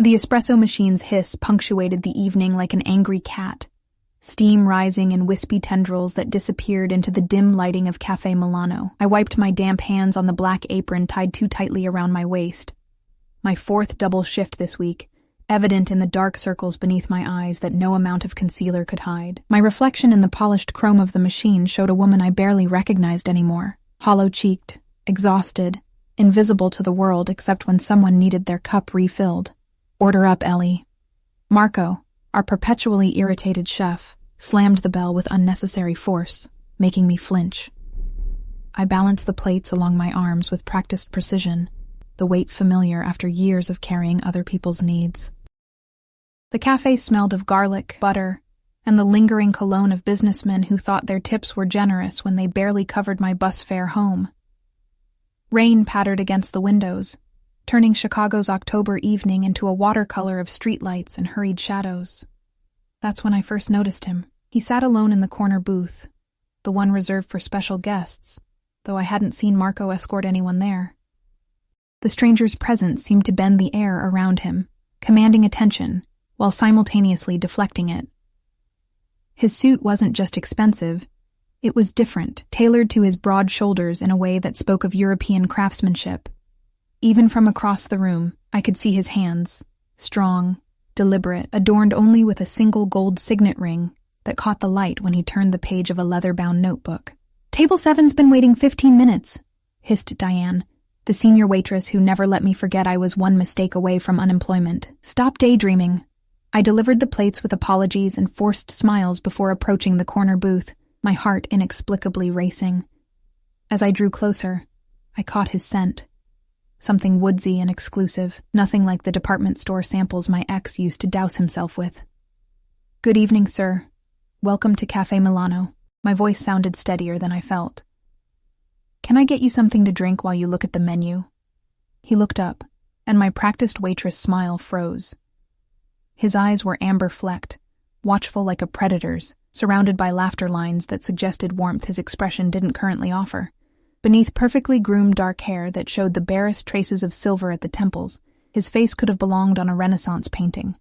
The espresso machine's hiss punctuated the evening like an angry cat, steam rising in wispy tendrils that disappeared into the dim lighting of Cafe Milano. I wiped my damp hands on the black apron tied too tightly around my waist. My fourth double shift this week, evident in the dark circles beneath my eyes that no amount of concealer could hide. My reflection in the polished chrome of the machine showed a woman I barely recognized anymore, hollow-cheeked, exhausted, invisible to the world except when someone needed their cup refilled. "Order up, Ellie." Marco, our perpetually irritated chef, slammed the bell with unnecessary force, making me flinch. I balanced the plates along my arms with practiced precision, the weight familiar after years of carrying other people's needs. The cafe smelled of garlic, butter, and the lingering cologne of businessmen who thought their tips were generous when they barely covered my bus fare home. Rain pattered against the windows, turning Chicago's October evening into a watercolor of streetlights and hurried shadows. That's when I first noticed him. He sat alone in the corner booth, the one reserved for special guests, though I hadn't seen Marco escort anyone there. The stranger's presence seemed to bend the air around him, commanding attention, while simultaneously deflecting it. His suit wasn't just expensive, it was different, tailored to his broad shoulders in a way that spoke of European craftsmanship. Even from across the room, I could see his hands, strong, deliberate, adorned only with a single gold signet ring that caught the light when he turned the page of a leather-bound notebook. "Table 7's been waiting 15 minutes, hissed Diane, the senior waitress who never let me forget I was one mistake away from unemployment. "Stop daydreaming." I delivered the plates with apologies and forced smiles before approaching the corner booth, my heart inexplicably racing. As I drew closer, I caught his scent. Something woodsy and exclusive, nothing like the department store samples my ex used to douse himself with. "Good evening, sir. Welcome to Cafe Milano." My voice sounded steadier than I felt. "Can I get you something to drink while you look at the menu?" He looked up, and my practiced waitress smile froze. His eyes were amber-flecked, watchful like a predator's, surrounded by laughter lines that suggested warmth his expression didn't currently offer. Beneath perfectly groomed dark hair that showed the barest traces of silver at the temples, his face could have belonged on a Renaissance painting.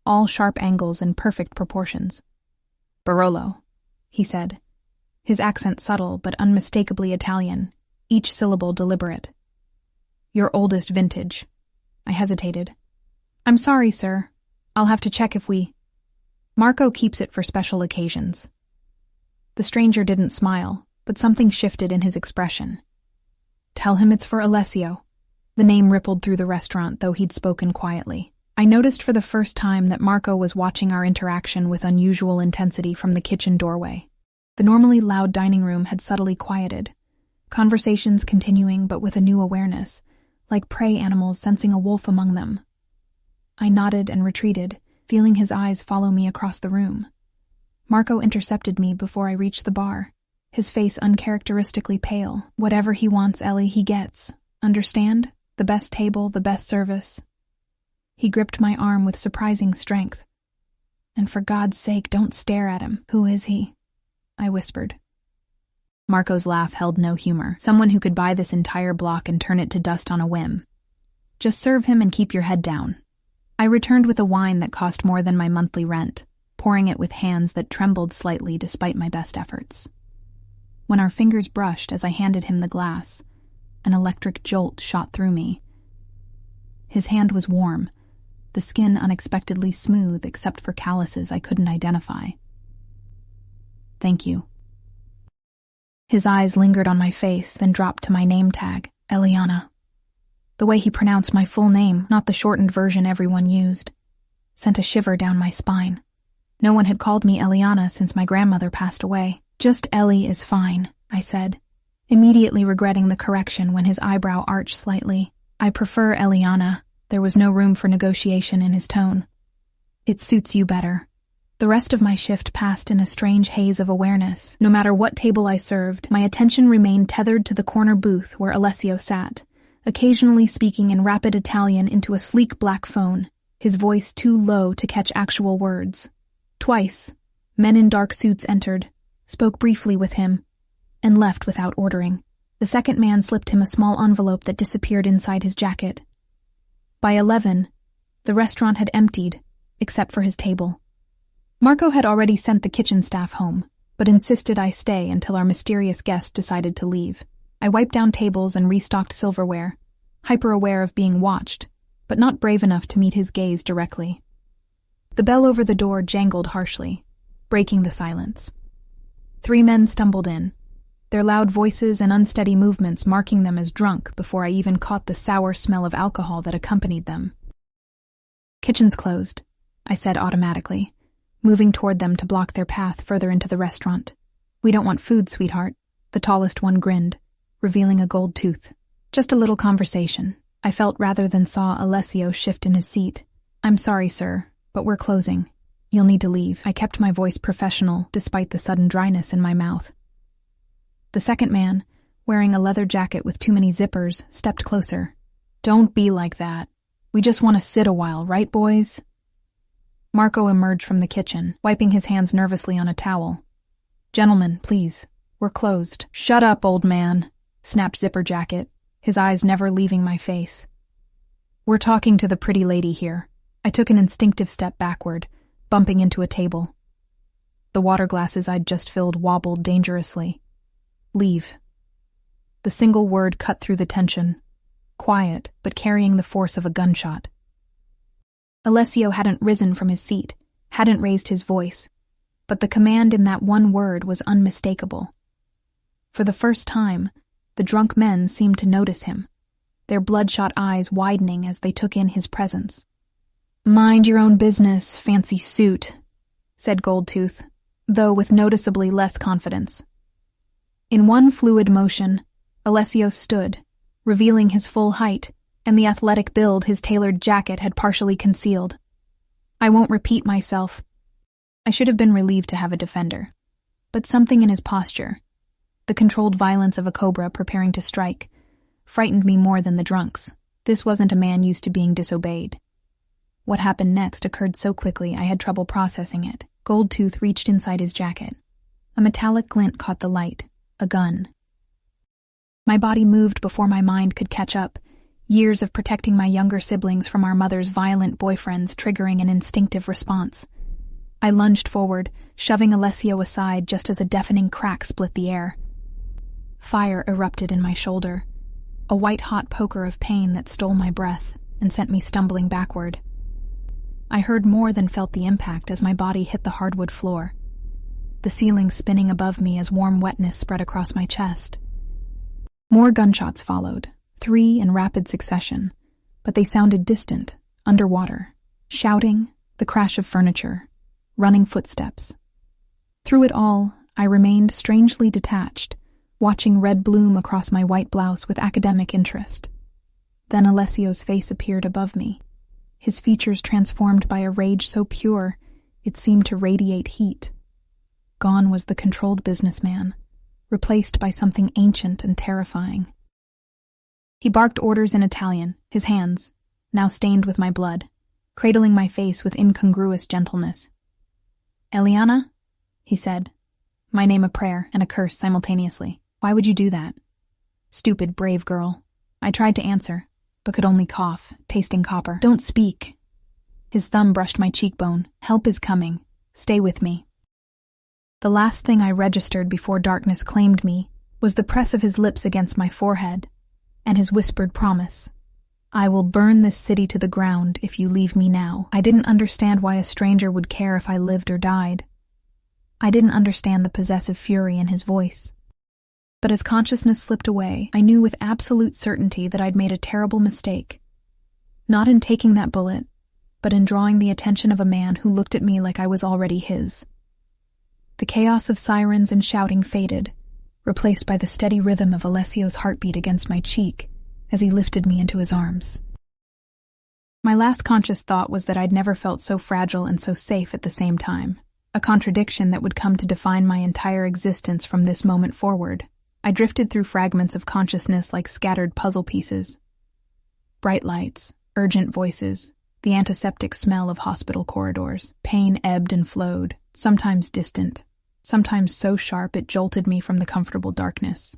All sharp angles and perfect proportions. "Barolo," he said, his accent subtle but unmistakably Italian, each syllable deliberate. "Your oldest vintage." I hesitated. "I'm sorry, sir. I'll have to check if we—" "Marco keeps it for special occasions." The stranger didn't smile, but something shifted in his expression. "Tell him it's for Alessio." The name rippled through the restaurant, though he'd spoken quietly. I noticed for the first time that Marco was watching our interaction with unusual intensity from the kitchen doorway. The normally loud dining room had subtly quieted, conversations continuing but with a new awareness, like prey animals sensing a wolf among them. I nodded and retreated, feeling his eyes follow me across the room. Marco intercepted me before I reached the bar, his face uncharacteristically pale. "Whatever he wants, Ellie, he gets. Understand? The best table, the best service." He gripped my arm with surprising strength. "And for God's sake, don't stare at him. Who is he?" I whispered. Marco's laugh held no humor. "Someone who could buy this entire block and turn it to dust on a whim. Just serve him and keep your head down." I returned with a wine that cost more than my monthly rent, pouring it with hands that trembled slightly despite my best efforts. When our fingers brushed as I handed him the glass, an electric jolt shot through me. His hand was warm, the skin unexpectedly smooth except for calluses I couldn't identify. "Thank you." His eyes lingered on my face, then dropped to my name tag, Eliana. The way he pronounced my full name, not the shortened version everyone used, sent a shiver down my spine. No one had called me Eliana since my grandmother passed away. "Just Ellie is fine," I said, immediately regretting the correction when his eyebrow arched slightly. "I prefer Eliana." There was no room for negotiation in his tone. "It suits you better." The rest of my shift passed in a strange haze of awareness. No matter what table I served, my attention remained tethered to the corner booth where Alessio sat, occasionally speaking in rapid Italian into a sleek black phone, his voice too low to catch actual words. Twice, men in dark suits entered, spoke briefly with him, and left without ordering. The second man slipped him a small envelope that disappeared inside his jacket. By 11, The restaurant had emptied, except for his table. Marco had already sent the kitchen staff home, but insisted I stay until our mysterious guest decided to leave. I wiped down tables and restocked silverware, hyper-aware of being watched, but not brave enough to meet his gaze directly. The bell over the door jangled harshly, breaking the silence. 3 men stumbled in, their loud voices and unsteady movements marking them as drunk before I even caught the sour smell of alcohol that accompanied them. "Kitchen's closed," I said automatically, moving toward them to block their path further into the restaurant. "We don't want food, sweetheart." The tallest one grinned, revealing a gold tooth. "Just a little conversation," I felt rather than saw Alessio shift in his seat. "I'm sorry, sir, but we're closing. You'll need to leave." I kept my voice professional despite the sudden dryness in my mouth. The second man, wearing a leather jacket with too many zippers, stepped closer. "Don't be like that. We just want to sit a while, right, boys?" Marco emerged from the kitchen, wiping his hands nervously on a towel. "Gentlemen, please. We're closed." "Shut up, old man," snapped Zipper Jacket, his eyes never leaving my face. "We're talking to the pretty lady here." I took an instinctive step backward, bumping into a table. The water glasses I'd just filled wobbled dangerously. "Leave." The single word cut through the tension, quiet but carrying the force of a gunshot. Alessio hadn't risen from his seat, hadn't raised his voice, but the command in that one word was unmistakable. For the first time, the drunk men seemed to notice him, their bloodshot eyes widening as they took in his presence. "Mind your own business, fancy suit," said Goldtooth, though with noticeably less confidence. In one fluid motion, Alessio stood, revealing his full height and the athletic build his tailored jacket had partially concealed. I won't repeat myself. I should have been relieved to have a defender. But something in his posture, the controlled violence of a cobra preparing to strike, frightened me more than the drunks. This wasn't a man used to being disobeyed. What happened next occurred so quickly I had trouble processing it. Goldtooth reached inside his jacket. A metallic glint caught the light. A gun. My body moved before my mind could catch up, years of protecting my younger siblings from our mother's violent boyfriends triggering an instinctive response. I lunged forward, shoving Alessio aside just as a deafening crack split the air. Fire erupted in my shoulder, a white-hot poker of pain that stole my breath and sent me stumbling backward. I heard more than felt the impact as my body hit the hardwood floor, the ceiling spinning above me as warm wetness spread across my chest. More gunshots followed, 3 in rapid succession, but they sounded distant, underwater. Shouting, the crash of furniture, running footsteps. Through it all, I remained strangely detached, watching red bloom across my white blouse with academic interest. Then Alessio's face appeared above me, his features transformed by a rage so pure it seemed to radiate heat. Gone was the controlled businessman, replaced by something ancient and terrifying. He barked orders in Italian, his hands, now stained with my blood, cradling my face with incongruous gentleness. "Eliana?" he said, my name a prayer and a curse simultaneously. "Why would you do that?" "Stupid, brave girl." I tried to answer, but could only cough, tasting copper. "Don't speak." His thumb brushed my cheekbone. "Help is coming. Stay with me." The last thing I registered before darkness claimed me was the press of his lips against my forehead, and his whispered promise. "I will burn this city to the ground if you leave me now." I didn't understand why a stranger would care if I lived or died. I didn't understand the possessive fury in his voice. But as consciousness slipped away, I knew with absolute certainty that I'd made a terrible mistake. Not in taking that bullet, but in drawing the attention of a man who looked at me like I was already his. The chaos of sirens and shouting faded, replaced by the steady rhythm of Alessio's heartbeat against my cheek as he lifted me into his arms. My last conscious thought was that I'd never felt so fragile and so safe at the same time, a contradiction that would come to define my entire existence from this moment forward. I drifted through fragments of consciousness like scattered puzzle pieces. Bright lights, urgent voices, the antiseptic smell of hospital corridors. Pain ebbed and flowed, sometimes distant, sometimes so sharp it jolted me from the comfortable darkness.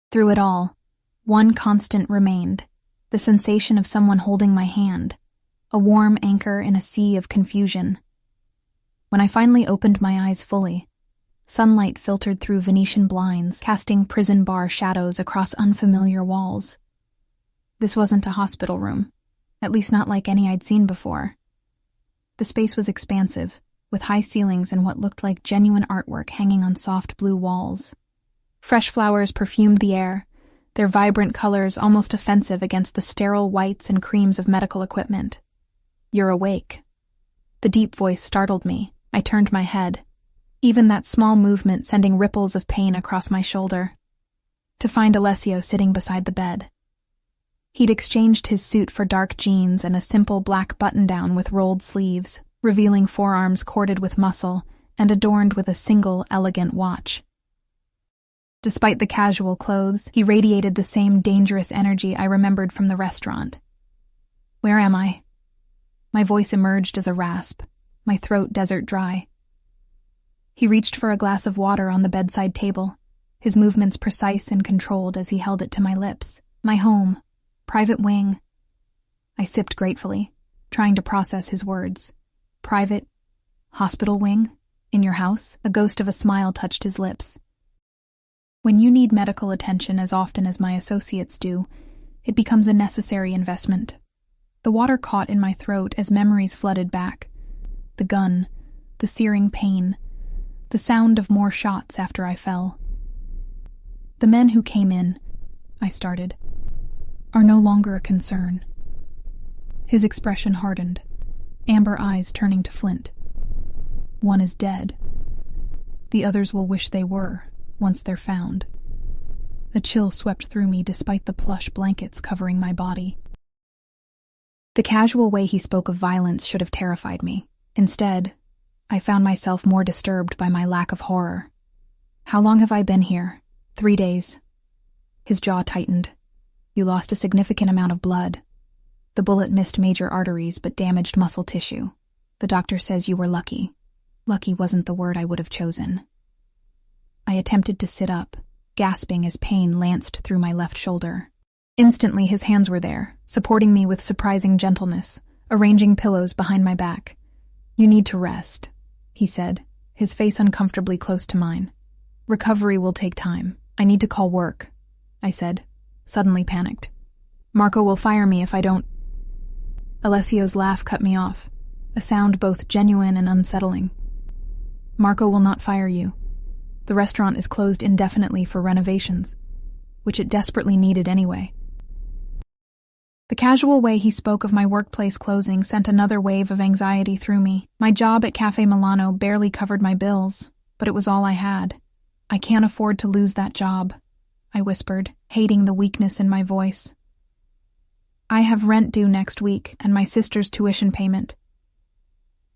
Through it all, one constant remained, the sensation of someone holding my hand, a warm anchor in a sea of confusion. When I finally opened my eyes fully, sunlight filtered through Venetian blinds, casting prison bar shadows across unfamiliar walls. This wasn't a hospital room, at least not like any I'd seen before. The space was expansive, with high ceilings and what looked like genuine artwork hanging on soft blue walls. Fresh flowers perfumed the air, their vibrant colors almost offensive against the sterile whites and creams of medical equipment. "You're awake." The deep voice startled me. I turned my head, even that small movement sending ripples of pain across my shoulder, to find Alessio sitting beside the bed. He'd exchanged his suit for dark jeans and a simple black button-down with rolled sleeves, revealing forearms corded with muscle and adorned with a single elegant watch. Despite the casual clothes, he radiated the same dangerous energy I remembered from the restaurant. "Where am I?" My voice emerged as a rasp, my throat desert dry. He reached for a glass of water on the bedside table, his movements precise and controlled as he held it to my lips. "My home. Private wing." I sipped gratefully, trying to process his words. "Private? Hospital wing? In your house?" A ghost of a smile touched his lips. "When you need medical attention as often as my associates do, it becomes a necessary investment." The water caught in my throat as memories flooded back. The gun, the searing pain, the sound of more shots after I fell. "The men who came in," I started, "are no longer a concern." His expression hardened, amber eyes turning to flint. "One is dead. The others will wish they were, once they're found." A chill swept through me despite the plush blankets covering my body. The casual way he spoke of violence should have terrified me. Instead, I found myself more disturbed by my lack of horror. "How long have I been here?" 3 days. His jaw tightened. "You lost a significant amount of blood. The bullet missed major arteries but damaged muscle tissue. The doctor says you were lucky." Lucky wasn't the word I would have chosen. I attempted to sit up, gasping as pain lanced through my left shoulder. Instantly his hands were there, supporting me with surprising gentleness, arranging pillows behind my back. "You need to rest," he said, his face uncomfortably close to mine. "Recovery will take time. I need to call work," I said, suddenly panicked. "Marco will fire me if I don't—" Alessio's laugh cut me off, a sound both genuine and unsettling. "Marco will not fire you. The restaurant is closed indefinitely for renovations, which it desperately needed anyway." The casual way he spoke of my workplace closing sent another wave of anxiety through me. My job at Cafe Milano barely covered my bills, but it was all I had. "I can't afford to lose that job," I whispered, hating the weakness in my voice. "I have rent due next week and my sister's tuition payment.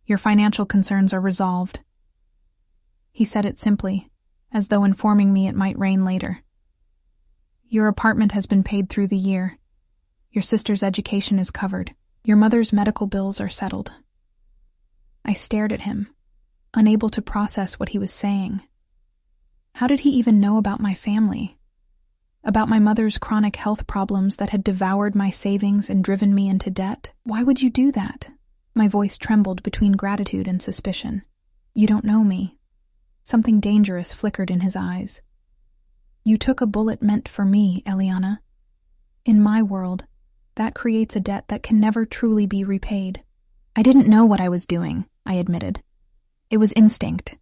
Your financial concerns are resolved." He said it simply, as though informing me it might rain later. "Your apartment has been paid through the year. Your sister's education is covered. Your mother's medical bills are settled." I stared at him, unable to process what he was saying. How did he even know about my family? About my mother's chronic health problems that had devoured my savings and driven me into debt? "Why would you do that?" My voice trembled between gratitude and suspicion. "You don't know me." Something dangerous flickered in his eyes. "You took a bullet meant for me, Eliana. In my world, that creates a debt that can never truly be repaid." "I didn't know what I was doing," I admitted. "It was instinct.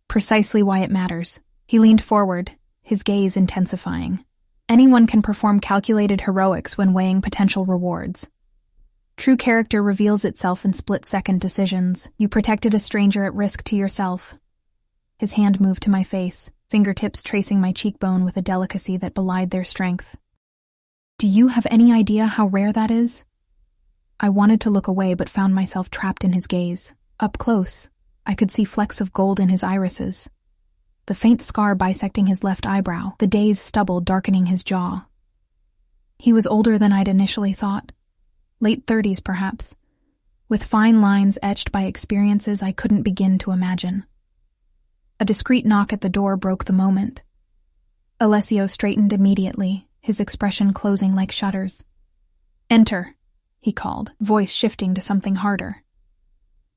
Precisely why it matters." He leaned forward, his gaze intensifying. "Anyone can perform calculated heroics when weighing potential rewards. True character reveals itself in split-second decisions. You protected a stranger at risk to yourself." His hand moved to my face, fingertips tracing my cheekbone with a delicacy that belied their strength. "Do you have any idea how rare that is?" I wanted to look away but found myself trapped in his gaze. Up close, I could see flecks of gold in his irises, the faint scar bisecting his left eyebrow, the day's stubble darkening his jaw. He was older than I'd initially thought, late 30s perhaps, with fine lines etched by experiences I couldn't begin to imagine. A discreet knock at the door broke the moment. Alessio straightened immediately, his expression closing like shutters. "Enter," he called, voice shifting to something harder.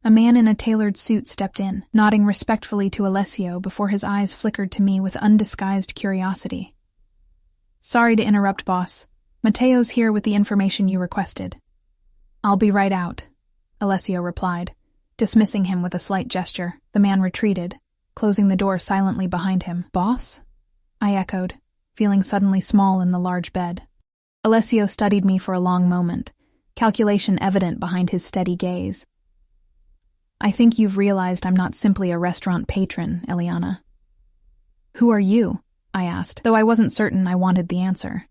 A man in a tailored suit stepped in, nodding respectfully to Alessio before his eyes flickered to me with undisguised curiosity. "Sorry to interrupt, boss. Matteo's here with the information you requested." "I'll be right out," Alessio replied, dismissing him with a slight gesture. The man retreated, closing the door silently behind him. "Boss?" I echoed, feeling suddenly small in the large bed. Alessio studied me for a long moment, calculation evident behind his steady gaze. "I think you've realized I'm not simply a restaurant patron, Eliana." "Who are you?" I asked, though I wasn't certain I wanted the answer.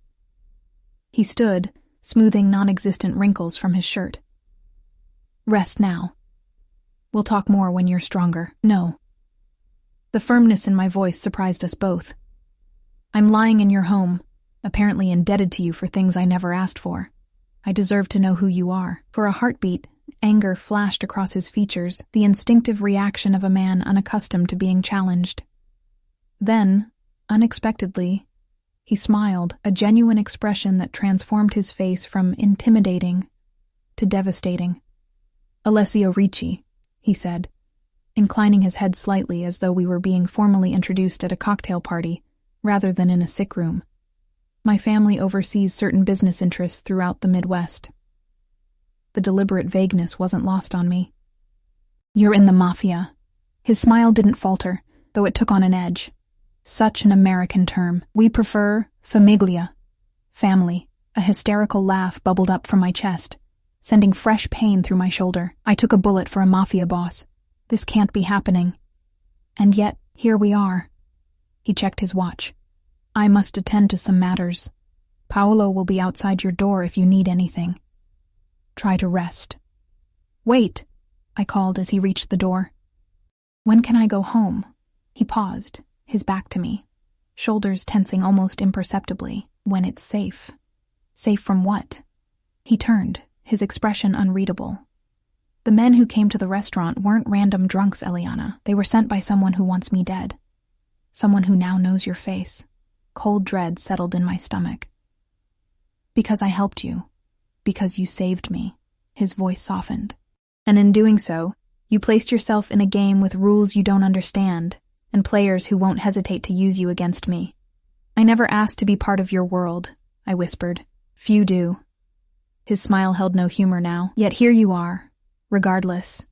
He stood, smoothing non-existent wrinkles from his shirt. "Rest now. We'll talk more when you're stronger." "No." The firmness in my voice surprised us both. "I'm lying in your home, apparently indebted to you for things I never asked for. I deserve to know who you are." For a heartbeat, anger flashed across his features, the instinctive reaction of a man unaccustomed to being challenged. Then, unexpectedly, he smiled, a genuine expression that transformed his face from intimidating to devastating. "Alessio Ricci," he said, inclining his head slightly as though we were being formally introduced at a cocktail party, rather than in a sick room. "My family oversees certain business interests throughout the Midwest." The deliberate vagueness wasn't lost on me. "You're in the Mafia." His smile didn't falter, though it took on an edge. "Such an American term. We prefer famiglia." Family. A hysterical laugh bubbled up from my chest, sending fresh pain through my shoulder. "I took a bullet for a Mafia boss. This can't be happening. And yet, here we are." He checked his watch. "I must attend to some matters. Paolo will be outside your door if you need anything. Try to rest." "Wait," I called as he reached the door. "When can I go home?" He paused, his back to me, shoulders tensing almost imperceptibly. "When it's safe." "Safe from what?" He turned, his expression unreadable. "The men who came to the restaurant weren't random drunks, Eliana. They were sent by someone who wants me dead. Someone who now knows your face." Cold dread settled in my stomach. "Because I helped you. Because you saved me." His voice softened. "And in doing so, you placed yourself in a game with rules you don't understand, and players who won't hesitate to use you against me. I never asked to be part of your world," I whispered. "Few do." His smile held no humor now, yet here you are, regardless.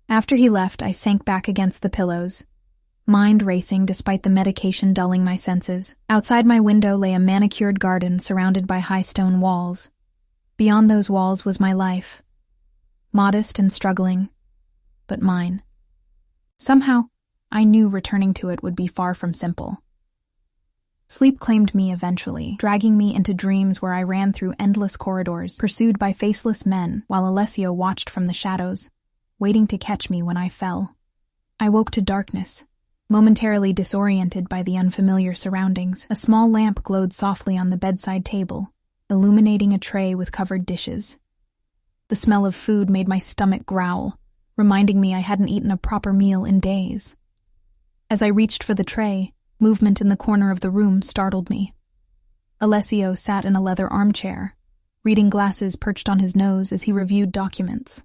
After he left, I sank back against the pillows, mind racing despite the medication dulling my senses. Outside my window lay a manicured garden surrounded by high stone walls. Beyond those walls was my life, modest and struggling, but mine. Somehow, I knew returning to it would be far from simple. Sleep claimed me eventually, dragging me into dreams where I ran through endless corridors, pursued by faceless men, while Alessio watched from the shadows, waiting to catch me when I fell. I woke to darkness, momentarily disoriented by the unfamiliar surroundings. A small lamp glowed softly on the bedside table, illuminating a tray with covered dishes. The smell of food made my stomach growl, reminding me I hadn't eaten a proper meal in days. As I reached for the tray, movement in the corner of the room startled me. Alessio sat in a leather armchair, reading glasses perched on his nose as he reviewed documents.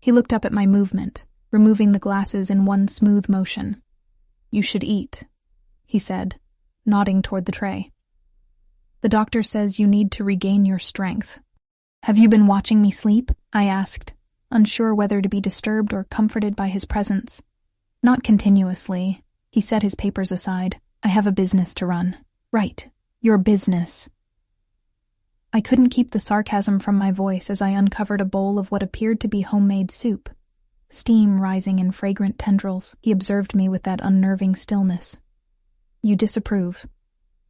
He looked up at my movement, removing the glasses in one smooth motion. "You should eat," he said, nodding toward the tray. "The doctor says you need to regain your strength." "Have you been watching me sleep?" I asked, unsure whether to be disturbed or comforted by his presence. "Not continuously." He set his papers aside. "I have a business to run." "Right, your business." I couldn't keep the sarcasm from my voice as I uncovered a bowl of what appeared to be homemade soup, steam rising in fragrant tendrils. He observed me with that unnerving stillness. "You disapprove.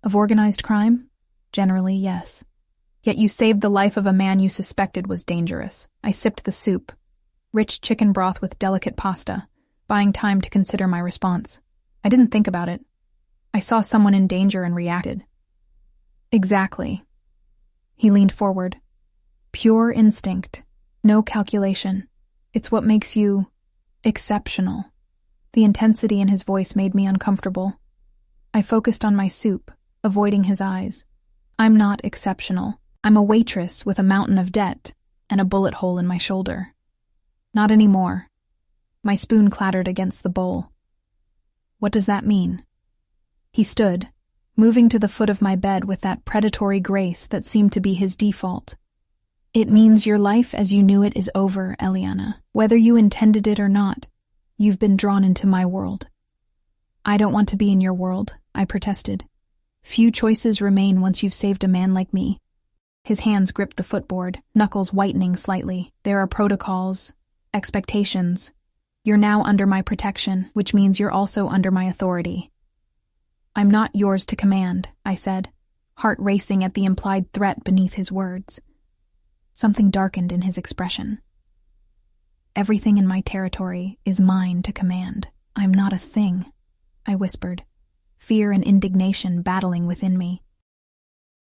Of organized crime?" "Generally, yes." "Yet you saved the life of a man you suspected was dangerous." I sipped the soup, rich chicken broth with delicate pasta, buying time to consider my response. I didn't think about it. I saw someone in danger and reacted. "Exactly." He leaned forward. "Pure instinct. No calculation. It's what makes you exceptional." The intensity in his voice made me uncomfortable. I focused on my soup, avoiding his eyes. "I'm not exceptional. I'm a waitress with a mountain of debt. and a bullet hole in my shoulder. Not anymore. My spoon clattered against the bowl. What does that mean? He stood, moving to the foot of my bed with that predatory grace that seemed to be his default. It means your life as you knew it is over, Eliana. Whether you intended it or not, you've been drawn into my world. I don't want to be in your world, I protested. Few choices remain once you've saved a man like me. His hands gripped the footboard, knuckles whitening slightly. There are protocols, expectations. You're now under my protection, which means you're also under my authority. I'm not yours to command, I said, heart racing at the implied threat beneath his words. Something darkened in his expression. Everything in my territory is mine to command. I'm not a thing, I whispered, fear and indignation battling within me.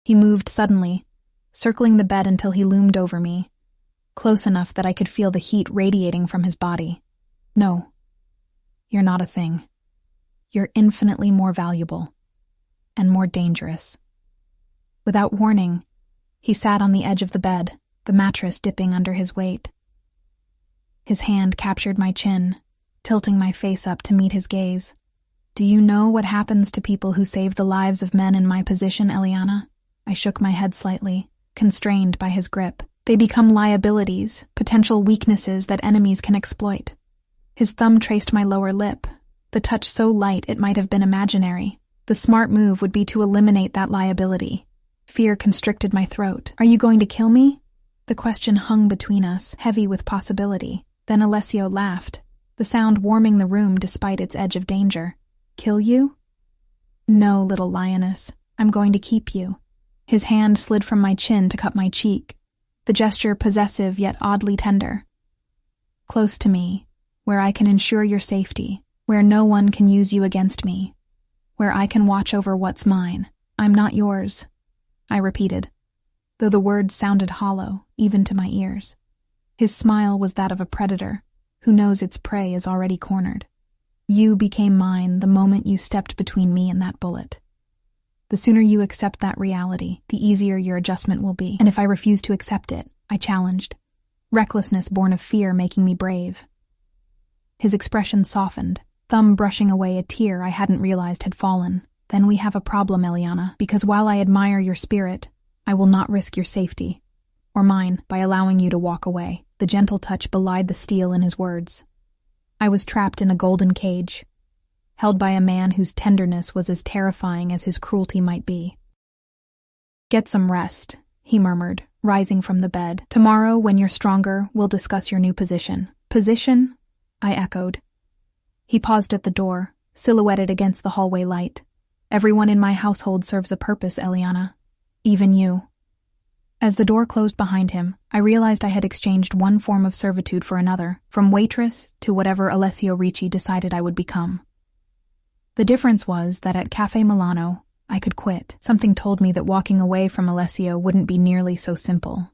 He moved suddenly, circling the bed until he loomed over me, close enough that I could feel the heat radiating from his body. No, you're not a thing. You're infinitely more valuable and more dangerous. Without warning, he sat on the edge of the bed, the mattress dipping under his weight. His hand captured my chin, tilting my face up to meet his gaze. Do you know what happens to people who save the lives of men in my position, Eliana? I shook my head slightly, constrained by his grip. They become liabilities, potential weaknesses that enemies can exploit. His thumb traced my lower lip, the touch so light it might have been imaginary. The smart move would be to eliminate that liability. Fear constricted my throat. Are you going to kill me? The question hung between us, heavy with possibility. Then Alessio laughed, the sound warming the room despite its edge of danger. Kill you? No, little lioness. I'm going to keep you. His hand slid from my chin to cup my cheek, the gesture possessive yet oddly tender. Close to me, where I can ensure your safety, where no one can use you against me, where I can watch over what's mine. I'm not yours, I repeated, though the words sounded hollow, even to my ears. His smile was that of a predator, who knows its prey is already cornered. You became mine the moment you stepped between me and that bullet. The sooner you accept that reality, the easier your adjustment will be. And if I refuse to accept it, I challenged, recklessness born of fear making me brave. His expression softened, thumb brushing away a tear I hadn't realized had fallen. Then we have a problem, Eliana, because while I admire your spirit, I will not risk your safety, or mine, by allowing you to walk away. The gentle touch belied the steel in his words. I was trapped in a golden cage, held by a man whose tenderness was as terrifying as his cruelty might be. Get some rest, he murmured, rising from the bed. Tomorrow, when you're stronger, we'll discuss your new position. Position? I echoed. He paused at the door, silhouetted against the hallway light. Everyone in my household serves a purpose, Eliana. Even you. As the door closed behind him, I realized I had exchanged one form of servitude for another, from waitress to whatever Alessio Ricci decided I would become. The difference was that at Cafe Milano, I could quit. Something told me that walking away from Alessio wouldn't be nearly so simple.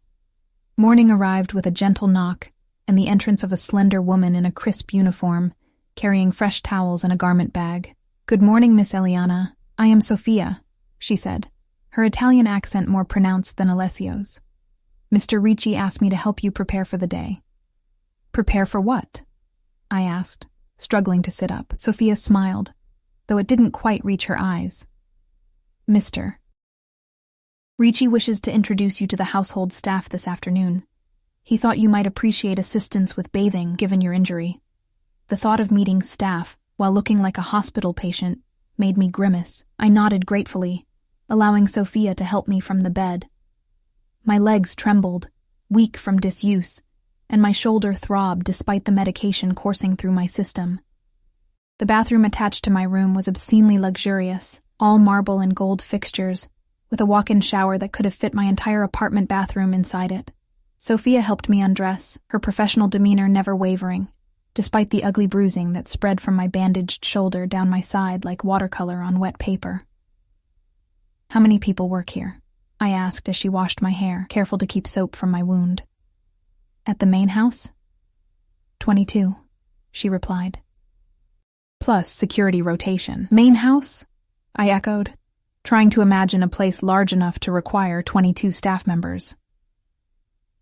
Morning arrived with a gentle knock and the entrance of a slender woman in a crisp uniform, carrying fresh towels and a garment bag. Good morning, Miss Eliana. I am Sofia, she said, her Italian accent more pronounced than Alessio's. Mr. Ricci asked me to help you prepare for the day. Prepare for what? I asked, struggling to sit up. Sofia smiled, though it didn't quite reach her eyes. Mr. Ricci wishes to introduce you to the household staff this afternoon. He thought you might appreciate assistance with bathing, given your injury. The thought of meeting staff, while looking like a hospital patient, made me grimace. I nodded gratefully, allowing Sofia to help me from the bed. My legs trembled, weak from disuse, and my shoulder throbbed despite the medication coursing through my system. The bathroom attached to my room was obscenely luxurious, all marble and gold fixtures, with a walk-in shower that could have fit my entire apartment bathroom inside it. Sofia helped me undress, her professional demeanor never wavering, despite the ugly bruising that spread from my bandaged shoulder down my side like watercolor on wet paper. How many people work here? I asked as she washed my hair, careful to keep soap from my wound. At the main house? 22, she replied. Plus security rotation. Main house? I echoed, trying to imagine a place large enough to require 22 staff members.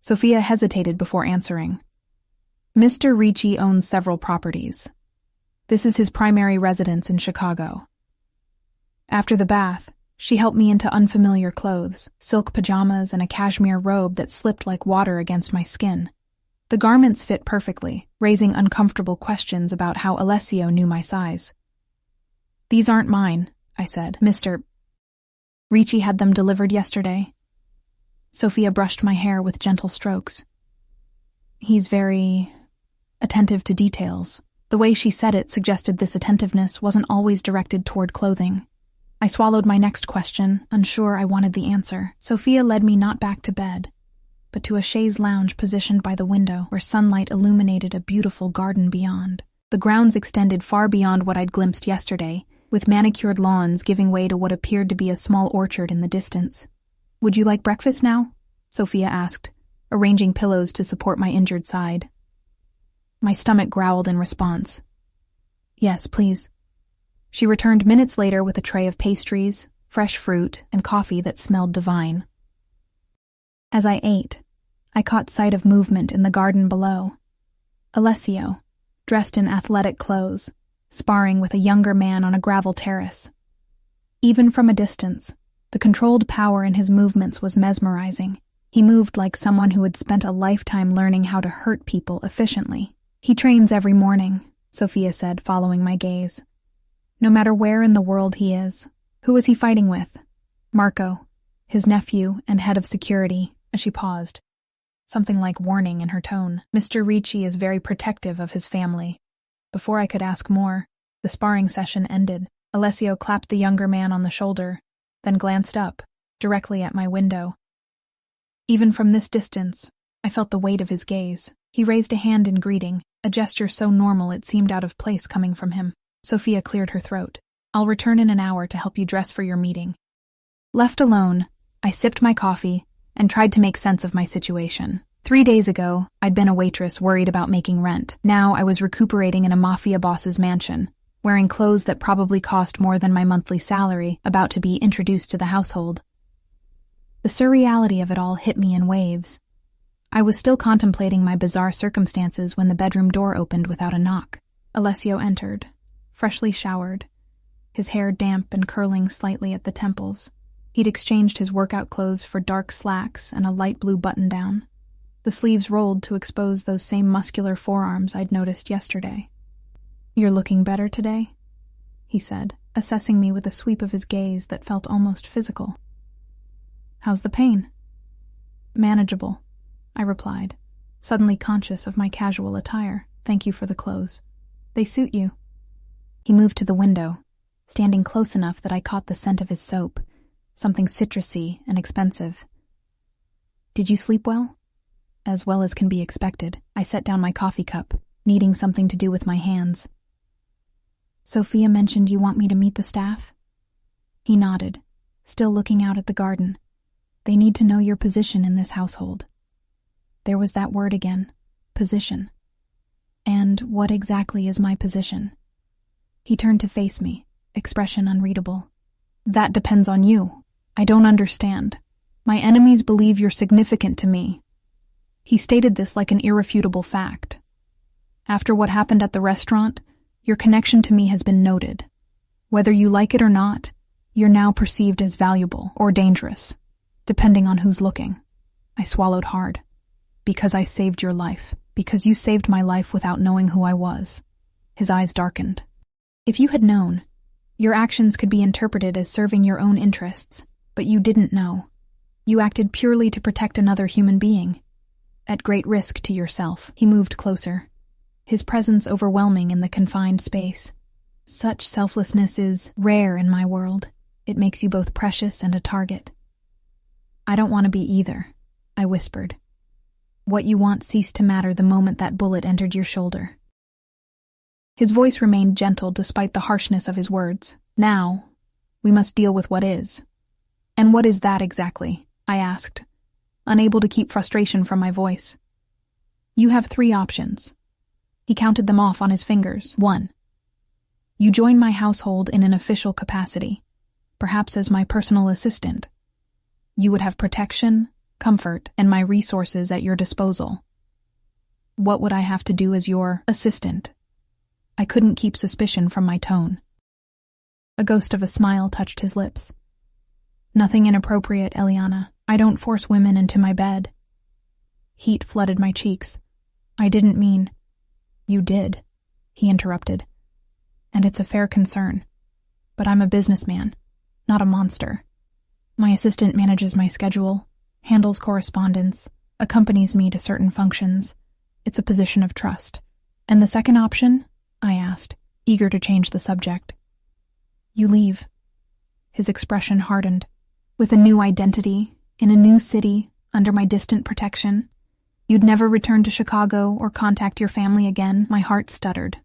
Sophia hesitated before answering. Mr. Ricci owns several properties. This is his primary residence in Chicago. After the bath, she helped me into unfamiliar clothes, silk pajamas and a cashmere robe that slipped like water against my skin. The garments fit perfectly, raising uncomfortable questions about how Alessio knew my size. These aren't mine, I said. Mr. Ricci had them delivered yesterday. Sophia brushed my hair with gentle strokes. He's very attentive to details. The way she said it suggested this attentiveness wasn't always directed toward clothing. I swallowed my next question, unsure I wanted the answer. Sophia led me not back to bed, but to a chaise lounge positioned by the window where sunlight illuminated a beautiful garden beyond. The grounds extended far beyond what I'd glimpsed yesterday, with manicured lawns giving way to what appeared to be a small orchard in the distance. Would you like breakfast now? Sophia asked, arranging pillows to support my injured side. My stomach growled in response. Yes, please. She returned minutes later with a tray of pastries, fresh fruit, and coffee that smelled divine. As I ate, I caught sight of movement in the garden below. Alessio, dressed in athletic clothes, sparring with a younger man on a gravel terrace. Even from a distance, the controlled power in his movements was mesmerizing. He moved like someone who had spent a lifetime learning how to hurt people efficiently. He trains every morning, Sophia said, following my gaze. No matter where in the world he is. Who is he fighting with? Marco, his nephew and head of security, as she paused. Something like warning in her tone. Mr. Ricci is very protective of his family. Before I could ask more, the sparring session ended. Alessio clapped the younger man on the shoulder, then glanced up, directly at my window. Even from this distance, I felt the weight of his gaze. He raised a hand in greeting, a gesture so normal it seemed out of place coming from him. Sophia cleared her throat. I'll return in an hour to help you dress for your meeting. Left alone, I sipped my coffee and tried to make sense of my situation. 3 days ago, I'd been a waitress worried about making rent. Now I was recuperating in a Mafia boss's mansion, wearing clothes that probably cost more than my monthly salary, about to be introduced to the household. The surreality of it all hit me in waves. I was still contemplating my bizarre circumstances when the bedroom door opened without a knock. Alessio entered, freshly showered, his hair damp and curling slightly at the temples. He'd exchanged his workout clothes for dark slacks and a light blue button-down. The sleeves rolled to expose those same muscular forearms I'd noticed yesterday. You're looking better today, he said, assessing me with a sweep of his gaze that felt almost physical. How's the pain? Manageable, I replied, suddenly conscious of my casual attire. Thank you for the clothes. They suit you. He moved to the window, standing close enough that I caught the scent of his soap, something citrusy and expensive. Did you sleep well? As well as can be expected. I set down my coffee cup, needing something to do with my hands. Sophia mentioned you want me to meet the staff? He nodded, still looking out at the garden. They need to know your position in this household. There was that word again, position. And what exactly is my position? He turned to face me, expression unreadable. That depends on you. I don't understand. My enemies believe you're significant to me. He stated this like an irrefutable fact. After what happened at the restaurant, your connection to me has been noted. Whether you like it or not, you're now perceived as valuable or dangerous, depending on who's looking. I swallowed hard. Because I saved your life. Because you saved my life without knowing who I was. His eyes darkened. If you had known, your actions could be interpreted as serving your own interests, but you didn't know. You acted purely to protect another human being, at great risk to yourself. He moved closer, his presence overwhelming in the confined space. Such selflessness is rare in my world. It makes you both precious and a target. I don't want to be either, I whispered. What you want ceased to matter the moment that bullet entered your shoulder. His voice remained gentle despite the harshness of his words. Now, we must deal with what is. And what is that exactly? I asked, unable to keep frustration from my voice. You have 3 options. He counted them off on his fingers. 1. You join my household in an official capacity, perhaps as my personal assistant. You would have protection, comfort, and my resources at your disposal. What would I have to do as your assistant? I couldn't keep suspicion from my tone. A ghost of a smile touched his lips. Nothing inappropriate, Eliana. I don't force women into my bed. Heat flooded my cheeks. I didn't mean— You did, he interrupted. And it's a fair concern. But I'm a businessman, not a monster. My assistant manages my schedule, handles correspondence, accompanies me to certain functions. It's a position of trust. And the second option? I asked, eager to change the subject. You leave. His expression hardened. With a new identity, in a new city, under my distant protection. You'd never return to Chicago or contact your family again. My heart stuttered.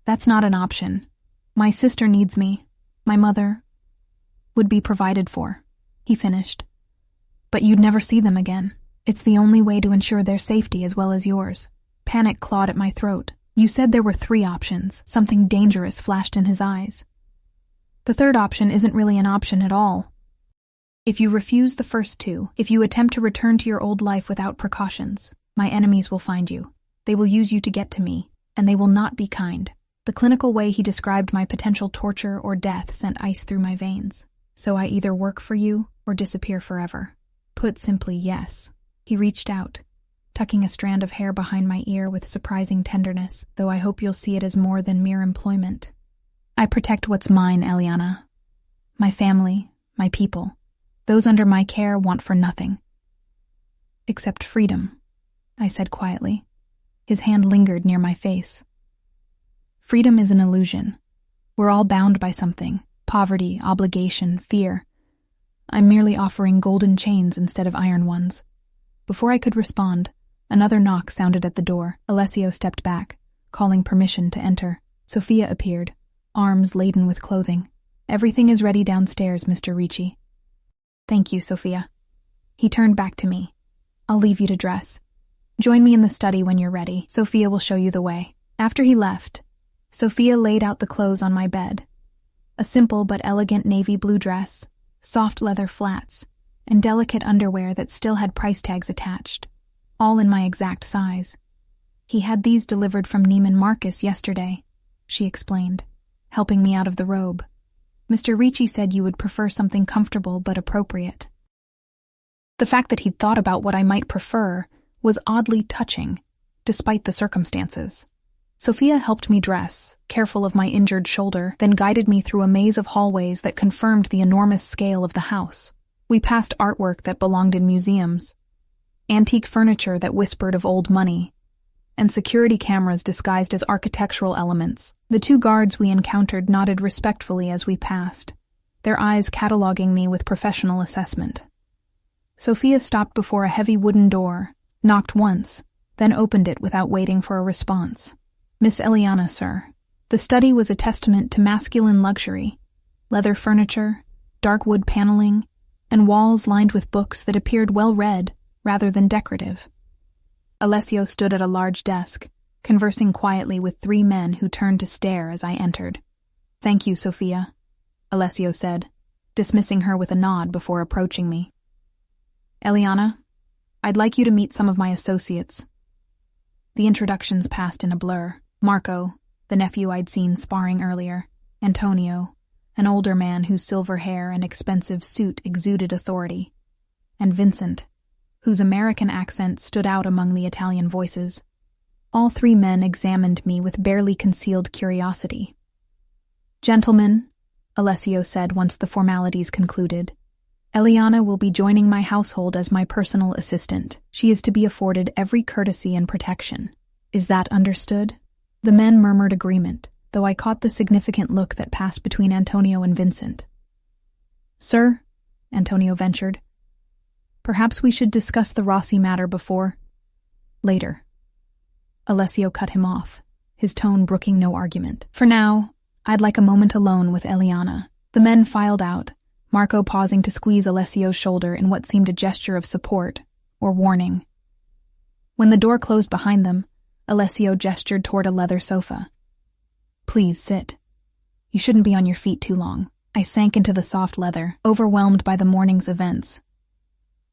That's not an option. My sister needs me. My mother would be provided for, he finished. But you'd never see them again. It's the only way to ensure their safety as well as yours. Panic clawed at my throat. You said there were 3 options. Something dangerous flashed in his eyes. The third option isn't really an option at all. If you refuse the first 2, if you attempt to return to your old life without precautions, my enemies will find you. They will use you to get to me, and they will not be kind. The clinical way he described my potential torture or death sent ice through my veins. So I either work for you or disappear forever. Put simply, yes. He reached out, tucking a strand of hair behind my ear with surprising tenderness, though I hope you'll see it as more than mere employment. I protect what's mine, Eliana. My family, my people. Those under my care want for nothing. Except freedom, I said quietly. His hand lingered near my face. Freedom is an illusion. We're all bound by something. Poverty, obligation, fear. I'm merely offering golden chains instead of iron ones. Before I could respond, another knock sounded at the door. Alessio stepped back, calling permission to enter. Sophia appeared, arms laden with clothing. Everything is ready downstairs, Mr. Ricci. Thank you, Sophia. He turned back to me. I'll leave you to dress. Join me in the study when you're ready. Sophia will show you the way. After he left, Sophia laid out the clothes on my bed. A simple but elegant navy blue dress, soft leather flats, and delicate underwear that still had price tags attached, all in my exact size. He had these delivered from Neiman Marcus yesterday, she explained, helping me out of the robe. Mr. Ricci said you would prefer something comfortable but appropriate. The fact that he'd thought about what I might prefer was oddly touching, despite the circumstances. Sophia helped me dress, careful of my injured shoulder, then guided me through a maze of hallways that confirmed the enormous scale of the house. We passed artwork that belonged in museums, antique furniture that whispered of old money, and security cameras disguised as architectural elements. The 2 guards we encountered nodded respectfully as we passed, their eyes cataloging me with professional assessment. Sophia stopped before a heavy wooden door, knocked once, then opened it without waiting for a response. Miss Eliana, sir. The study was a testament to masculine luxury. Leather furniture, dark wood paneling, and walls lined with books that appeared well-read rather than decorative. Alessio stood at a large desk, conversing quietly with 3 men who turned to stare as I entered. Thank you, Sophia, Alessio said, dismissing her with a nod before approaching me. Eliana, I'd like you to meet some of my associates. The introductions passed in a blur. Marco, the nephew I'd seen sparring earlier, Antonio, an older man whose silver hair and expensive suit exuded authority, and Vincent, whose American accent stood out among the Italian voices. All 3 men examined me with barely concealed curiosity. Gentlemen, Alessio said once the formalities concluded, Eliana will be joining my household as my personal assistant. She is to be afforded every courtesy and protection. Is that understood? The men murmured agreement, though I caught the significant look that passed between Antonio and Vincent. Sir, Antonio ventured, perhaps we should discuss the Rossi matter before. Later. Alessio cut him off, his tone brooking no argument. For now, I'd like a moment alone with Eliana. The men filed out, Marco pausing to squeeze Alessio's shoulder in what seemed a gesture of support or warning. When the door closed behind them, Alessio gestured toward a leather sofa. Please sit. You shouldn't be on your feet too long. I sank into the soft leather, overwhelmed by the morning's events.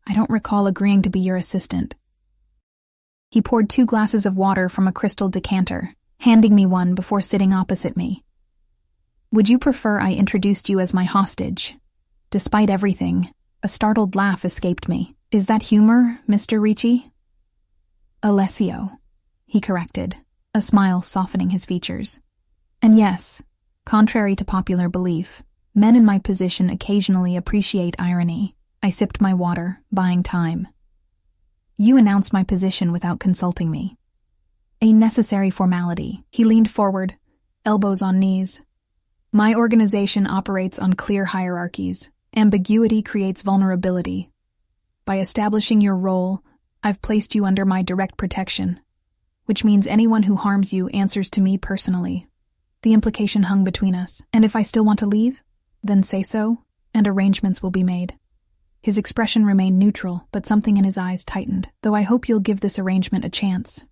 I don't recall agreeing to be your assistant. He poured 2 glasses of water from a crystal decanter, handing me one before sitting opposite me. Would you prefer I introduced you as my hostage? Despite everything, a startled laugh escaped me. Is that humor, Mr. Ricci? Alessio, he corrected, a smile softening his features. And yes, contrary to popular belief, men in my position occasionally appreciate irony. I sipped my water, buying time. You announced my position without consulting me. A necessary formality. He leaned forward, elbows on knees. My organization operates on clear hierarchies. Ambiguity creates vulnerability. By establishing your role, I've placed you under my direct protection, which means anyone who harms you answers to me personally. The implication hung between us, and if I still want to leave, then say so, and arrangements will be made. His expression remained neutral, but something in his eyes tightened, though I hope you'll give this arrangement a chance.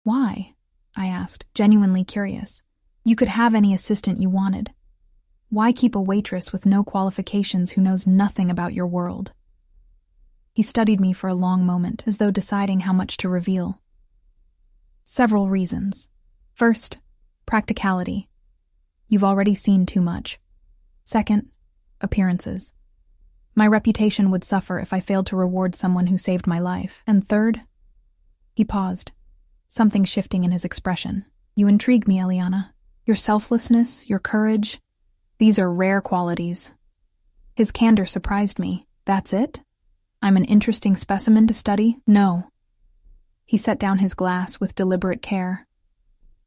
Why? I asked, genuinely curious. You could have any assistant you wanted. Why keep a waitress with no qualifications who knows nothing about your world? He studied me for a long moment, as though deciding how much to reveal. Several reasons. First, practicality. You've already seen too much. Second, appearances. My reputation would suffer if I failed to reward someone who saved my life. And third, he paused, something shifting in his expression. You intrigue me, Eliana. Your selflessness, your courage, these are rare qualities. His candor surprised me. That's it? I'm an interesting specimen to study? No. He set down his glass with deliberate care.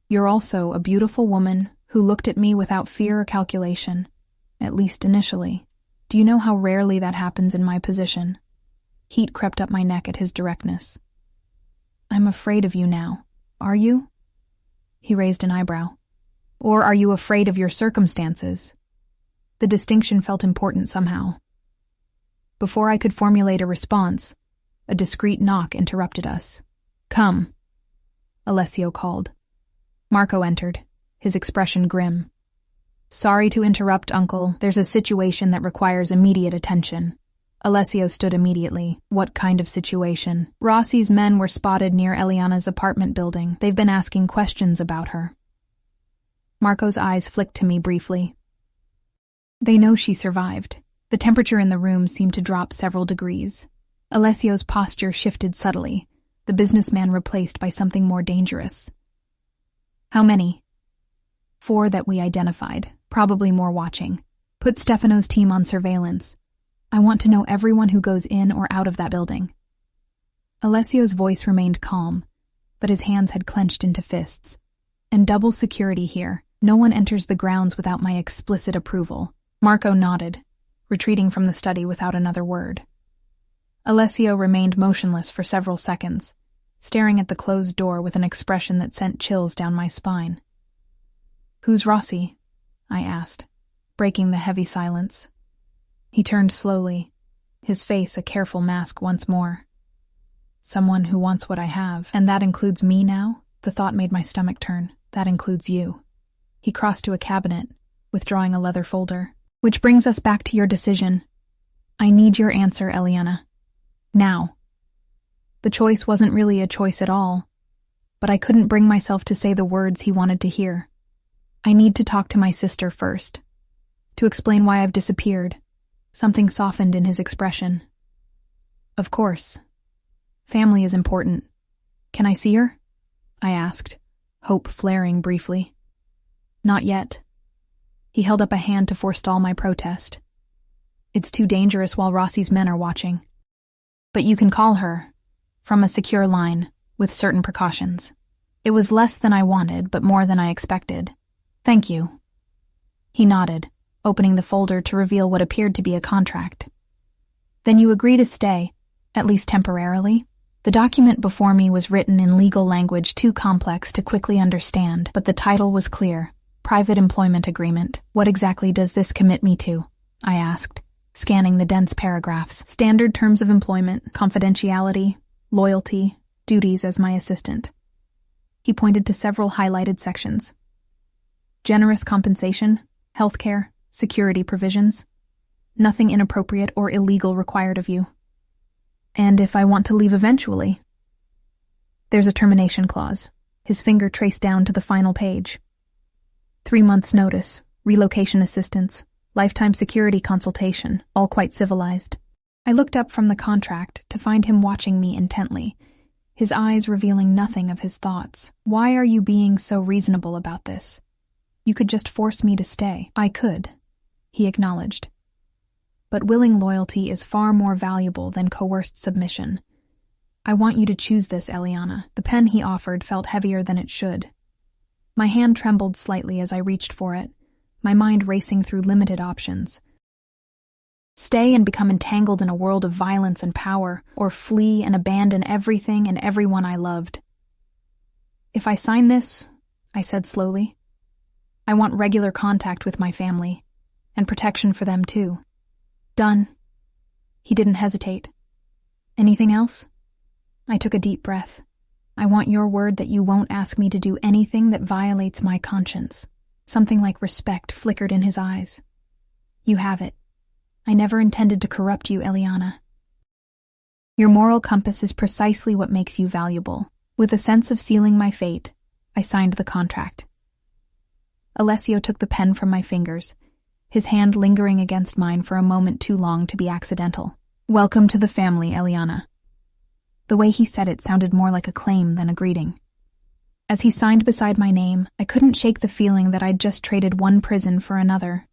You're also a beautiful woman who looked at me without fear or calculation, at least initially. Do you know how rarely that happens in my position? Heat crept up my neck at his directness. I'm afraid of you now. Are you? He raised an eyebrow. Or are you afraid of your circumstances? The distinction felt important somehow. Before I could formulate a response, a discreet knock interrupted us. Come, Alessio called. Marco entered, his expression grim. Sorry to interrupt, Uncle. There's a situation that requires immediate attention. Alessio stood immediately. What kind of situation? Rossi's men were spotted near Eliana's apartment building. They've been asking questions about her. Marco's eyes flicked to me briefly. They know she survived. The temperature in the room seemed to drop several degrees. Alessio's posture shifted subtly, the businessman replaced by something more dangerous. How many? 4 that we identified, probably more watching. Put Stefano's team on surveillance. I want to know everyone who goes in or out of that building. Alessio's voice remained calm, but his hands had clenched into fists. And double security here. No one enters the grounds without my explicit approval. Marco nodded, retreating from the study without another word. Alessio remained motionless for several seconds, staring at the closed door with an expression that sent chills down my spine. Who's Rossi? I asked, breaking the heavy silence. He turned slowly, his face a careful mask once more. Someone who wants what I have, and that includes me now? The thought made my stomach turn. That includes you. He crossed to a cabinet, withdrawing a leather folder. Which brings us back to your decision. I need your answer, Eliana. Now. The choice wasn't really a choice at all, but I couldn't bring myself to say the words he wanted to hear. I need to talk to my sister first, to explain why I've disappeared. Something softened in his expression. Of course. Family is important. Can I see her? I asked, hope flaring briefly. Not yet. He held up a hand to forestall my protest. It's too dangerous while Rossi's men are watching. But you can call her, from a secure line, with certain precautions. It was less than I wanted, but more than I expected. Thank you. He nodded, opening the folder to reveal what appeared to be a contract. Then you agree to stay, at least temporarily? The document before me was written in legal language too complex to quickly understand, but the title was clear. Private Employment Agreement. What exactly does this commit me to? I asked, scanning the dense paragraphs. Standard terms of employment, confidentiality, loyalty, duties as my assistant. He pointed to several highlighted sections. Generous compensation, healthcare, security provisions. Nothing inappropriate or illegal required of you. And if I want to leave eventually? There's a termination clause. His finger traced down to the final page. 3 months' notice, relocation assistance, lifetime security consultation, all quite civilized. I looked up from the contract to find him watching me intently, his eyes revealing nothing of his thoughts. Why are you being so reasonable about this? You could just force me to stay. I could, he acknowledged. But willing loyalty is far more valuable than coerced submission. I want you to choose this, Eliana. The pen he offered felt heavier than it should. My hand trembled slightly as I reached for it, my mind racing through limited options. Stay and become entangled in a world of violence and power, or flee and abandon everything and everyone I loved. If I sign this, I said slowly, I want regular contact with my family, and protection for them too. Done. He didn't hesitate. Anything else? I took a deep breath. I want your word that you won't ask me to do anything that violates my conscience. Something like respect flickered in his eyes. You have it. I never intended to corrupt you, Eliana. Your moral compass is precisely what makes you valuable. With a sense of sealing my fate, I signed the contract. Alessio took the pen from my fingers, his hand lingering against mine for a moment too long to be accidental. Welcome to the family, Eliana. The way he said it sounded more like a claim than a greeting. As he signed beside my name, I couldn't shake the feeling that I'd just traded one prison for another.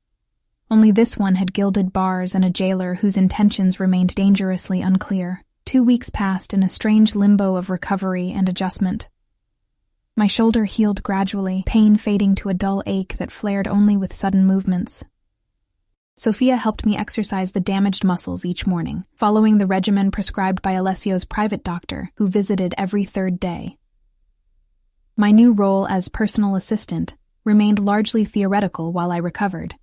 Only this one had gilded bars and a jailer whose intentions remained dangerously unclear. 2 weeks passed in a strange limbo of recovery and adjustment. My shoulder healed gradually, pain fading to a dull ache that flared only with sudden movements. Sophia helped me exercise the damaged muscles each morning, following the regimen prescribed by Alessio's private doctor, who visited every 3rd day. My new role as personal assistant remained largely theoretical while I recovered,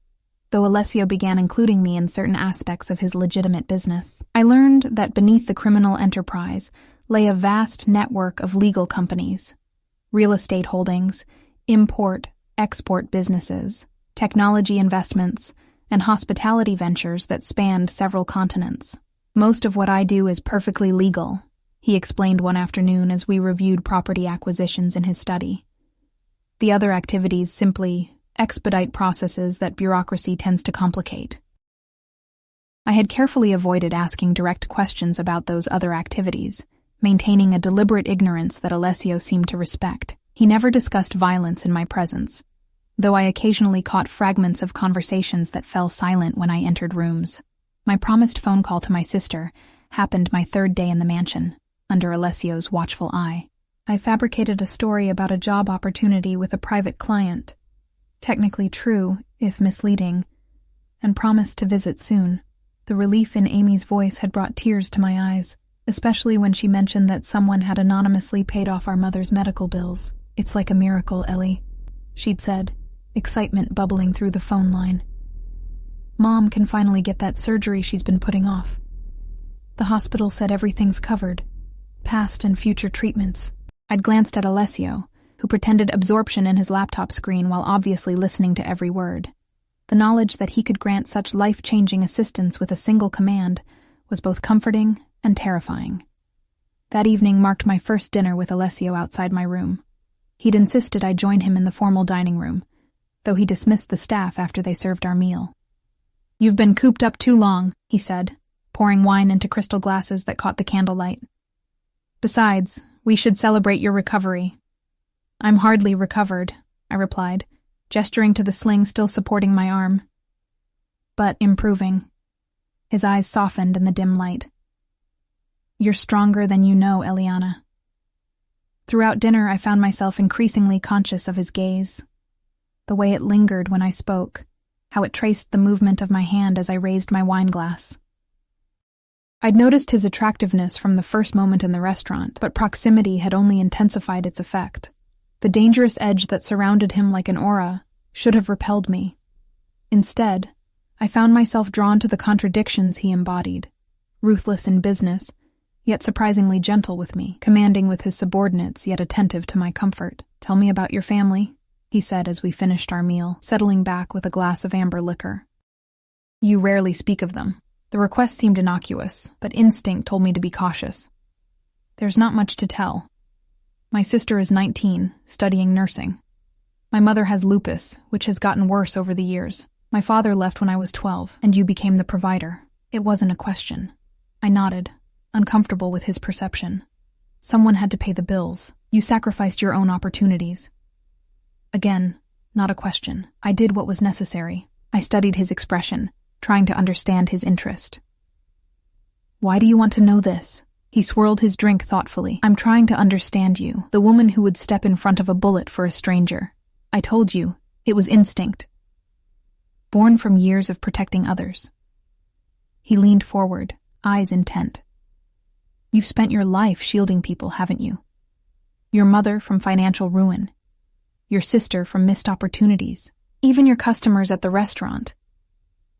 though Alessio began including me in certain aspects of his legitimate business. I learned that beneath the criminal enterprise lay a vast network of legal companies, real estate holdings, import-export businesses, technology investments, and hospitality ventures that spanned several continents. Most of what I do is perfectly legal, he explained one afternoon as we reviewed property acquisitions in his study. The other activities simply expedite processes that bureaucracy tends to complicate. I had carefully avoided asking direct questions about those other activities, maintaining a deliberate ignorance that Alessio seemed to respect. He never discussed violence in my presence, though I occasionally caught fragments of conversations that fell silent when I entered rooms. My promised phone call to my sister happened my 3rd day in the mansion, under Alessio's watchful eye. I fabricated a story about a job opportunity with a private client, technically true, if misleading, and promised to visit soon. The relief in Amy's voice had brought tears to my eyes, especially when she mentioned that someone had anonymously paid off our mother's medical bills. It's like a miracle, Ellie, she'd said, excitement bubbling through the phone line. Mom can finally get that surgery she's been putting off. The hospital said everything's covered, past and future treatments. I'd glanced at Alessio, who pretended absorption in his laptop screen while obviously listening to every word. The knowledge that he could grant such life-changing assistance with a single command was both comforting and terrifying. That evening marked my first dinner with Alessio outside my room. He'd insisted I join him in the formal dining room, though he dismissed the staff after they served our meal. You've been cooped up too long, he said, pouring wine into crystal glasses that caught the candlelight. Besides, we should celebrate your recovery. I'm hardly recovered, I replied, gesturing to the sling still supporting my arm. But improving. His eyes softened in the dim light. You're stronger than you know, Eliana. Throughout dinner, I found myself increasingly conscious of his gaze, the way it lingered when I spoke, how it traced the movement of my hand as I raised my wine glass. I'd noticed his attractiveness from the first moment in the restaurant, but proximity had only intensified its effect. The dangerous edge that surrounded him like an aura should have repelled me. Instead, I found myself drawn to the contradictions he embodied, ruthless in business, yet surprisingly gentle with me, commanding with his subordinates, yet attentive to my comfort. Tell me about your family, he said as we finished our meal, settling back with a glass of amber liquor. You rarely speak of them, The request seemed innocuous, but instinct told me to be cautious. There's not much to tell. My sister is 19, studying nursing. My mother has lupus, which has gotten worse over the years. My father left when I was 12, and you became the provider. It wasn't a question. I nodded, uncomfortable with his perception. Someone had to pay the bills. You sacrificed your own opportunities. Again, not a question. I did what was necessary. I studied his expression, trying to understand his interest. Why do you want to know this? He swirled his drink thoughtfully. I'm trying to understand you, the woman who would step in front of a bullet for a stranger. I told you, it was instinct. Born from years of protecting others. He leaned forward, eyes intent. You've spent your life shielding people, haven't you? Your mother from financial ruin. Your sister from missed opportunities. Even your customers at the restaurant.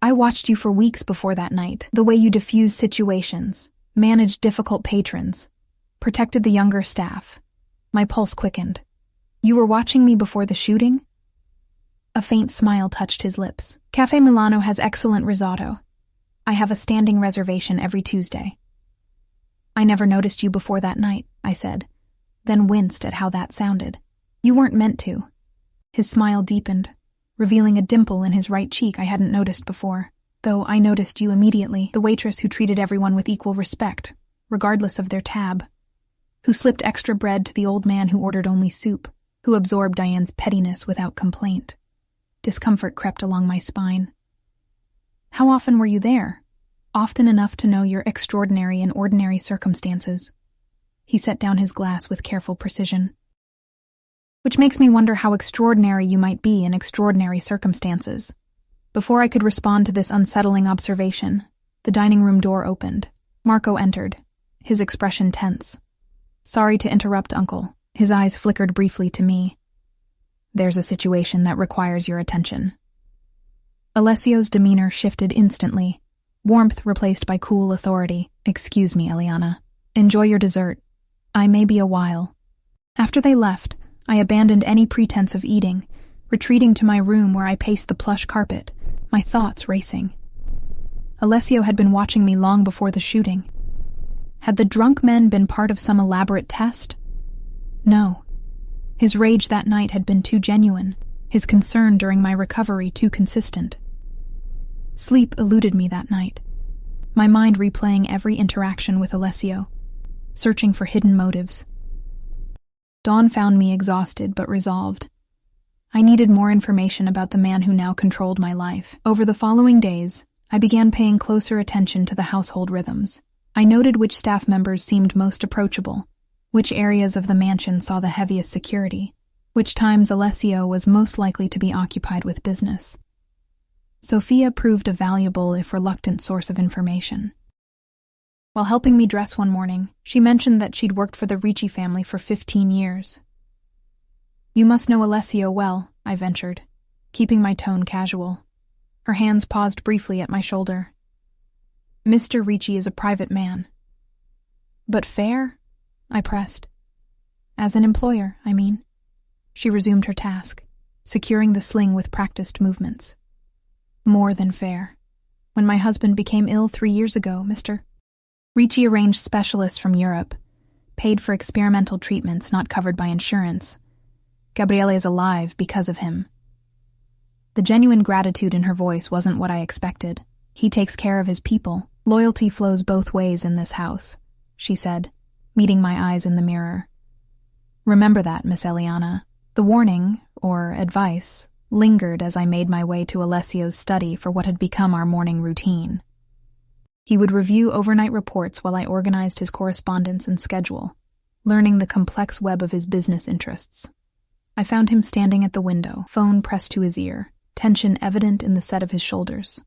I watched you for weeks before that night, the way you diffused situations, managed difficult patrons, protected the younger staff. My pulse quickened. You were watching me before the shooting? A faint smile touched his lips. Cafe Milano has excellent risotto. I have a standing reservation every Tuesday. I never noticed you before that night, I said, then winced at how that sounded. You weren't meant to. His smile deepened, revealing a dimple in his right cheek I hadn't noticed before. Though I noticed you immediately, the waitress who treated everyone with equal respect, regardless of their tab, who slipped extra bread to the old man who ordered only soup, who absorbed Diane's pettiness without complaint. Discomfort crept along my spine. How often were you there? Often enough to know your extraordinary and ordinary circumstances. He set down his glass with careful precision. Which makes me wonder how extraordinary you might be in extraordinary circumstances. Before I could respond to this unsettling observation, the dining room door opened. Marco entered, his expression tense. Sorry to interrupt, Uncle. His eyes flickered briefly to me. There's a situation that requires your attention. Alessio's demeanor shifted instantly, warmth replaced by cool authority. Excuse me, Eliana. Enjoy your dessert. I may be a while. After they left, I abandoned any pretense of eating, retreating to my room where I paced the plush carpet, my thoughts racing. Alessio had been watching me long before the shooting. Had the drunk men been part of some elaborate test? No. His rage that night had been too genuine, his concern during my recovery too consistent. Sleep eluded me that night, my mind replaying every interaction with Alessio, searching for hidden motives. Dawn found me exhausted but resolved. I needed more information about the man who now controlled my life. Over the following days, I began paying closer attention to the household rhythms. I noted which staff members seemed most approachable, which areas of the mansion saw the heaviest security, which times Alessio was most likely to be occupied with business. Sophia proved a valuable, if reluctant, source of information. While helping me dress one morning, she mentioned that she'd worked for the Ricci family for 15 years. You must know Alessio well, I ventured, keeping my tone casual. Her hands paused briefly at my shoulder. Mr. Ricci is a private man. But fair? I pressed. As an employer, I mean. She resumed her task, securing the sling with practiced movements. More than fair. When my husband became ill 3 years ago, Mr. Ricci arranged specialists from Europe, paid for experimental treatments not covered by insurance. Gabriele is alive because of him. The genuine gratitude in her voice wasn't what I expected. He takes care of his people. Loyalty flows both ways in this house, she said, meeting my eyes in the mirror. Remember that, Miss Eliana. The warning, or advice, lingered as I made my way to Alessio's study for what had become our morning routine. He would review overnight reports while I organized his correspondence and schedule, learning the complex web of his business interests. I found him standing at the window, phone pressed to his ear, tension evident in the set of his shoulders.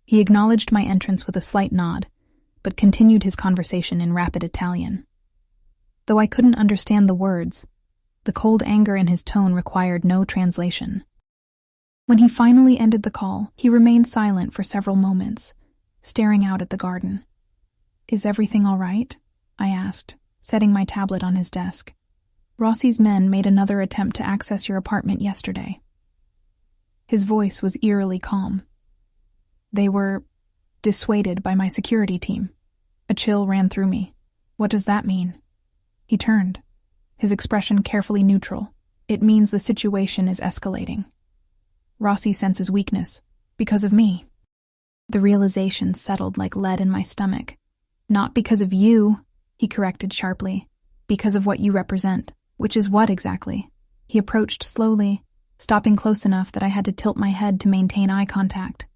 He acknowledged my entrance with a slight nod, but continued his conversation in rapid Italian. Though I couldn't understand the words, the cold anger in his tone required no translation. When he finally ended the call, he remained silent for several moments, staring out at the garden. Is everything all right? I asked, setting my tablet on his desk. Rossi's men made another attempt to access your apartment yesterday. His voice was eerily calm. They were dissuaded by my security team. A chill ran through me. What does that mean? He turned, his expression carefully neutral. It means the situation is escalating. Rossi senses weakness. Because of me. The realization settled like lead in my stomach. Not because of you, he corrected sharply. Because of what you represent. Which is what exactly? He approached slowly, stopping close enough that I had to tilt my head to maintain eye contact.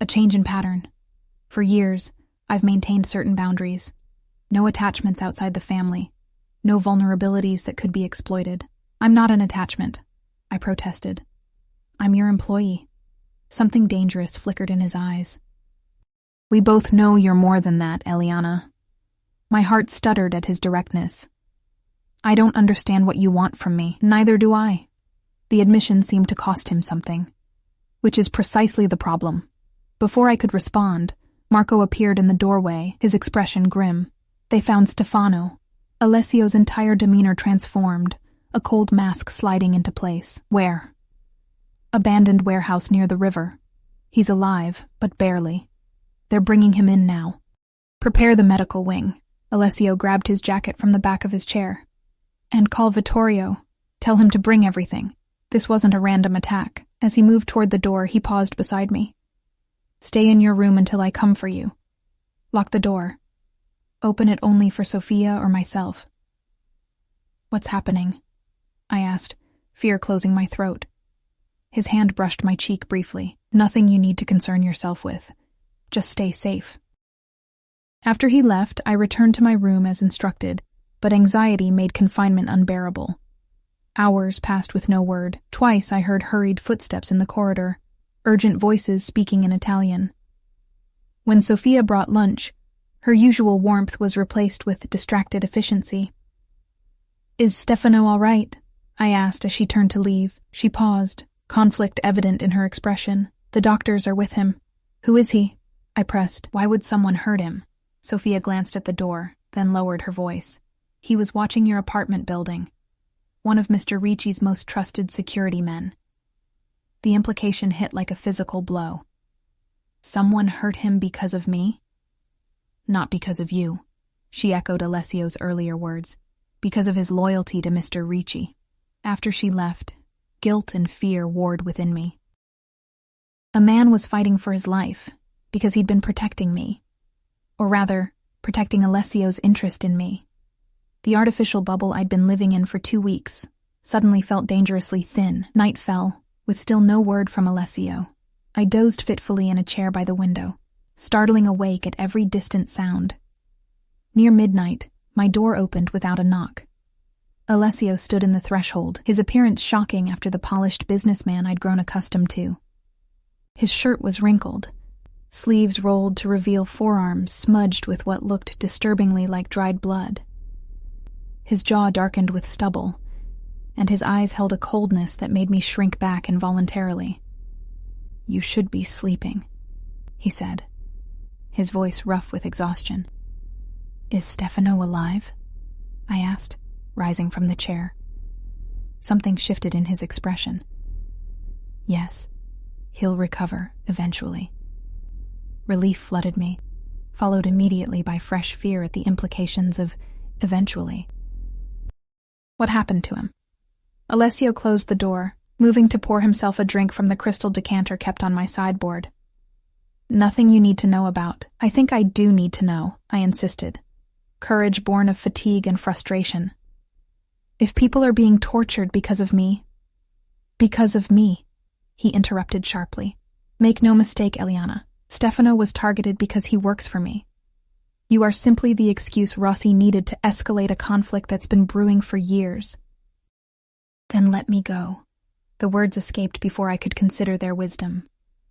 A change in pattern. For years, I've maintained certain boundaries. No attachments outside the family. No vulnerabilities that could be exploited. I'm not an attachment, I protested. I'm your employee. Something dangerous flickered in his eyes. We both know you're more than that, Eliana. My heart stuttered at his directness. I don't understand what you want from me. Neither do I. The admission seemed to cost him something. Which is precisely the problem. Before I could respond, Marco appeared in the doorway, his expression grim. They found Stefano. Alessio's entire demeanor transformed, a cold mask sliding into place. Where? Abandoned warehouse near the river. He's alive, but barely. They're bringing him in now. Prepare the medical wing. Alessio grabbed his jacket from the back of his chair. And call Vittorio. Tell him to bring everything. This wasn't a random attack. As he moved toward the door, he paused beside me. Stay in your room until I come for you. Lock the door. Open it only for Sophia or myself. What's happening? I asked, fear closing my throat. His hand brushed my cheek briefly. Nothing you need to concern yourself with. Just stay safe. After he left, I returned to my room as instructed, but anxiety made confinement unbearable. Hours passed with no word. Twice I heard hurried footsteps in the corridor, urgent voices speaking in Italian. When Sophia brought lunch, her usual warmth was replaced with distracted efficiency. Is Stefano all right? I asked as she turned to leave. She paused, conflict evident in her expression. The doctors are with him. Who is he? I pressed. Why would someone hurt him? Sophia glanced at the door, then lowered her voice. He was watching your apartment building. One of Mr. Ricci's most trusted security men. The implication hit like a physical blow. Someone hurt him because of me? Not because of you, she echoed Alessio's earlier words. Because of his loyalty to Mr. Ricci. After she left, guilt and fear warred within me. A man was fighting for his life, because he'd been protecting me. Or rather, protecting Alessio's interest in me. The artificial bubble I'd been living in for 2 weeks suddenly felt dangerously thin. Night fell, with still no word from Alessio. I dozed fitfully in a chair by the window, startling awake at every distant sound. Near midnight, my door opened without a knock. Alessio stood in the threshold, his appearance shocking after the polished businessman I'd grown accustomed to. His shirt was wrinkled, sleeves rolled to reveal forearms smudged with what looked disturbingly like dried blood. His jaw darkened with stubble, and his eyes held a coldness that made me shrink back involuntarily. You should be sleeping, he said, his voice rough with exhaustion. Is Stefano alive? I asked, rising from the chair. Something shifted in his expression. Yes, he'll recover, eventually. Relief flooded me, followed immediately by fresh fear at the implications of eventually. What happened to him? Alessio closed the door, moving to pour himself a drink from the crystal decanter kept on my sideboard. Nothing you need to know about. I think I do need to know, I insisted. Courage born of fatigue and frustration. If people are being tortured because of me, he interrupted sharply. Make no mistake, Eliana. Stefano was targeted because he works for me. You are simply the excuse Rossi needed to escalate a conflict that's been brewing for years. Then let me go. The words escaped before I could consider their wisdom.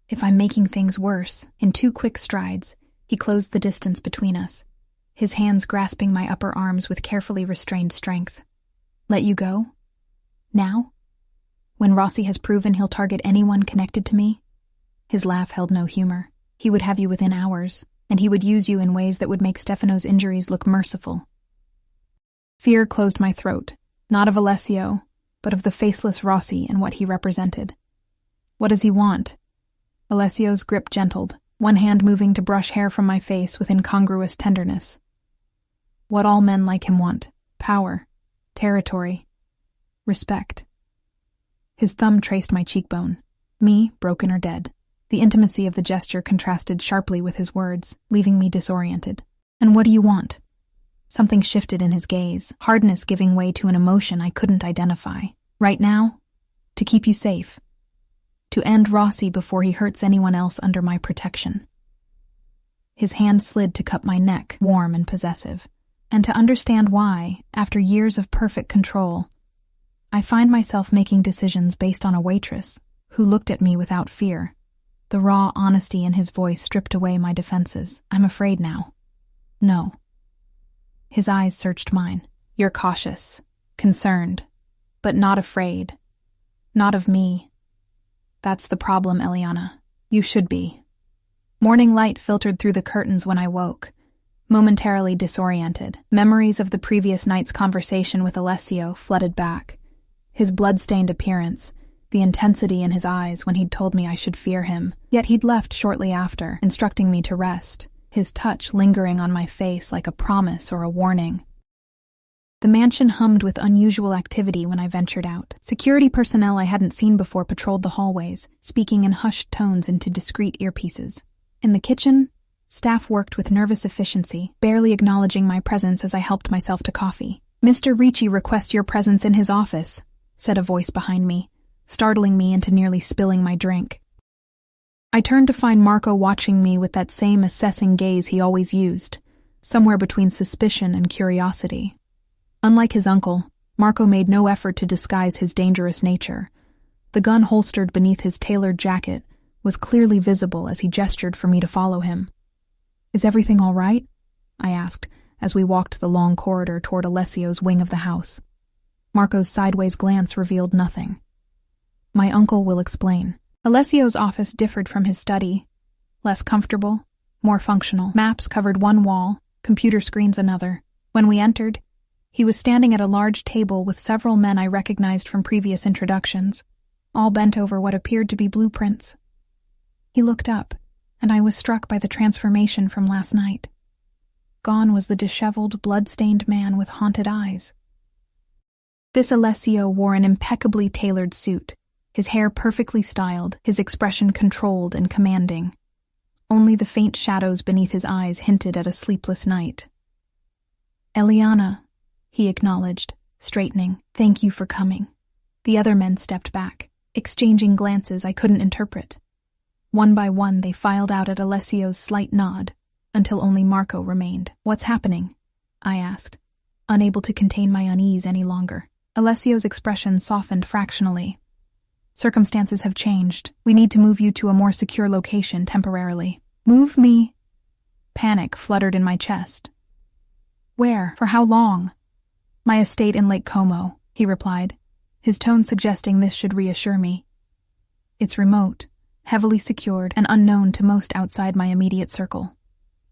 If I'm making things worse, in 2 quick strides, he closed the distance between us, his hands grasping my upper arms with carefully restrained strength. Let you go? Now? When Rossi has proven he'll target anyone connected to me? His laugh held no humor. He would have you within hours, and he would use you in ways that would make Stefano's injuries look merciful. Fear closed my throat, not of Alessio, but of the faceless Rossi and what he represented. What does he want? Alessio's grip gentled, one hand moving to brush hair from my face with incongruous tenderness. What all men like him want: power, territory, respect. His thumb traced my cheekbone. Me, broken or dead. The intimacy of the gesture contrasted sharply with his words, leaving me disoriented. And what do you want? Something shifted in his gaze, hardness giving way to an emotion I couldn't identify. Right now? To keep you safe. To end Rossi before he hurts anyone else under my protection. His hand slid to cup my neck, warm and possessive. And to understand why, after years of perfect control, I find myself making decisions based on a waitress who looked at me without fear. The raw honesty in his voice stripped away my defenses. I'm afraid now. No. His eyes searched mine. You're cautious, concerned, but not afraid. Not of me. That's the problem, Eliana. You should be. Morning light filtered through the curtains when I woke, momentarily disoriented. Memories of the previous night's conversation with Alessio flooded back. His blood-stained appearance, the intensity in his eyes when he'd told me I should fear him. Yet he'd left shortly after, instructing me to rest, his touch lingering on my face like a promise or a warning. The mansion hummed with unusual activity when I ventured out. Security personnel I hadn't seen before patrolled the hallways, speaking in hushed tones into discreet earpieces. In the kitchen, staff worked with nervous efficiency, barely acknowledging my presence as I helped myself to coffee. "Mr. Ricci requests your presence in his office," said a voice behind me, startling me into nearly spilling my drink. I turned to find Marco watching me with that same assessing gaze he always used, somewhere between suspicion and curiosity. Unlike his uncle, Marco made no effort to disguise his dangerous nature. The gun holstered beneath his tailored jacket was clearly visible as he gestured for me to follow him. "Is everything all right?" I asked, as we walked the long corridor toward Alessio's wing of the house. Marco's sideways glance revealed nothing. "My uncle will explain." Alessio's office differed from his study. Less comfortable, more functional. Maps covered one wall, computer screens another. When we entered, he was standing at a large table with several men I recognized from previous introductions, all bent over what appeared to be blueprints. He looked up, and I was struck by the transformation from last night. Gone was the disheveled, blood-stained man with haunted eyes. This Alessio wore an impeccably tailored suit, his hair perfectly styled, his expression controlled and commanding. Only the faint shadows beneath his eyes hinted at a sleepless night. "Eliana," he acknowledged, straightening. "Thank you for coming." The other men stepped back, exchanging glances I couldn't interpret. One by one they filed out at Alessio's slight nod, until only Marco remained. "What's happening?" I asked, unable to contain my unease any longer. Alessio's expression softened fractionally. "Circumstances have changed. We need to move you to a more secure location temporarily." "Move me?" Panic fluttered in my chest. "Where? For how long?" "My estate in Lake Como," he replied, his tone suggesting this should reassure me. "It's remote, heavily secured, and unknown to most outside my immediate circle."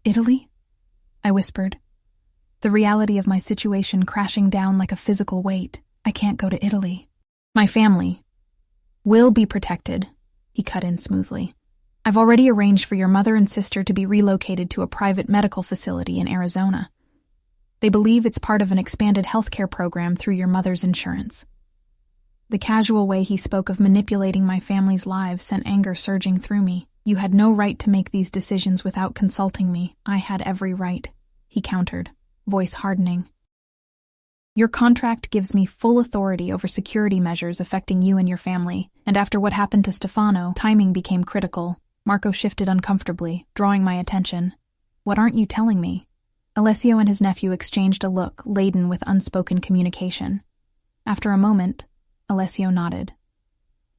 "Italy?" I whispered, the reality of my situation crashing down like a physical weight. "I can't go to Italy." "My family will be protected," he cut in smoothly. "I've already arranged for your mother and sister to be relocated to a private medical facility in Arizona. They believe it's part of an expanded healthcare program through your mother's insurance." The casual way he spoke of manipulating my family's lives sent anger surging through me. "You had no right to make these decisions without consulting me." "I had every right," he countered, voice hardening. "Your contract gives me full authority over security measures affecting you and your family, and after what happened to Stefano, timing became critical." Marco shifted uncomfortably, drawing my attention. "What aren't you telling me?" Alessio and his nephew exchanged a look laden with unspoken communication. After a moment, Alessio nodded.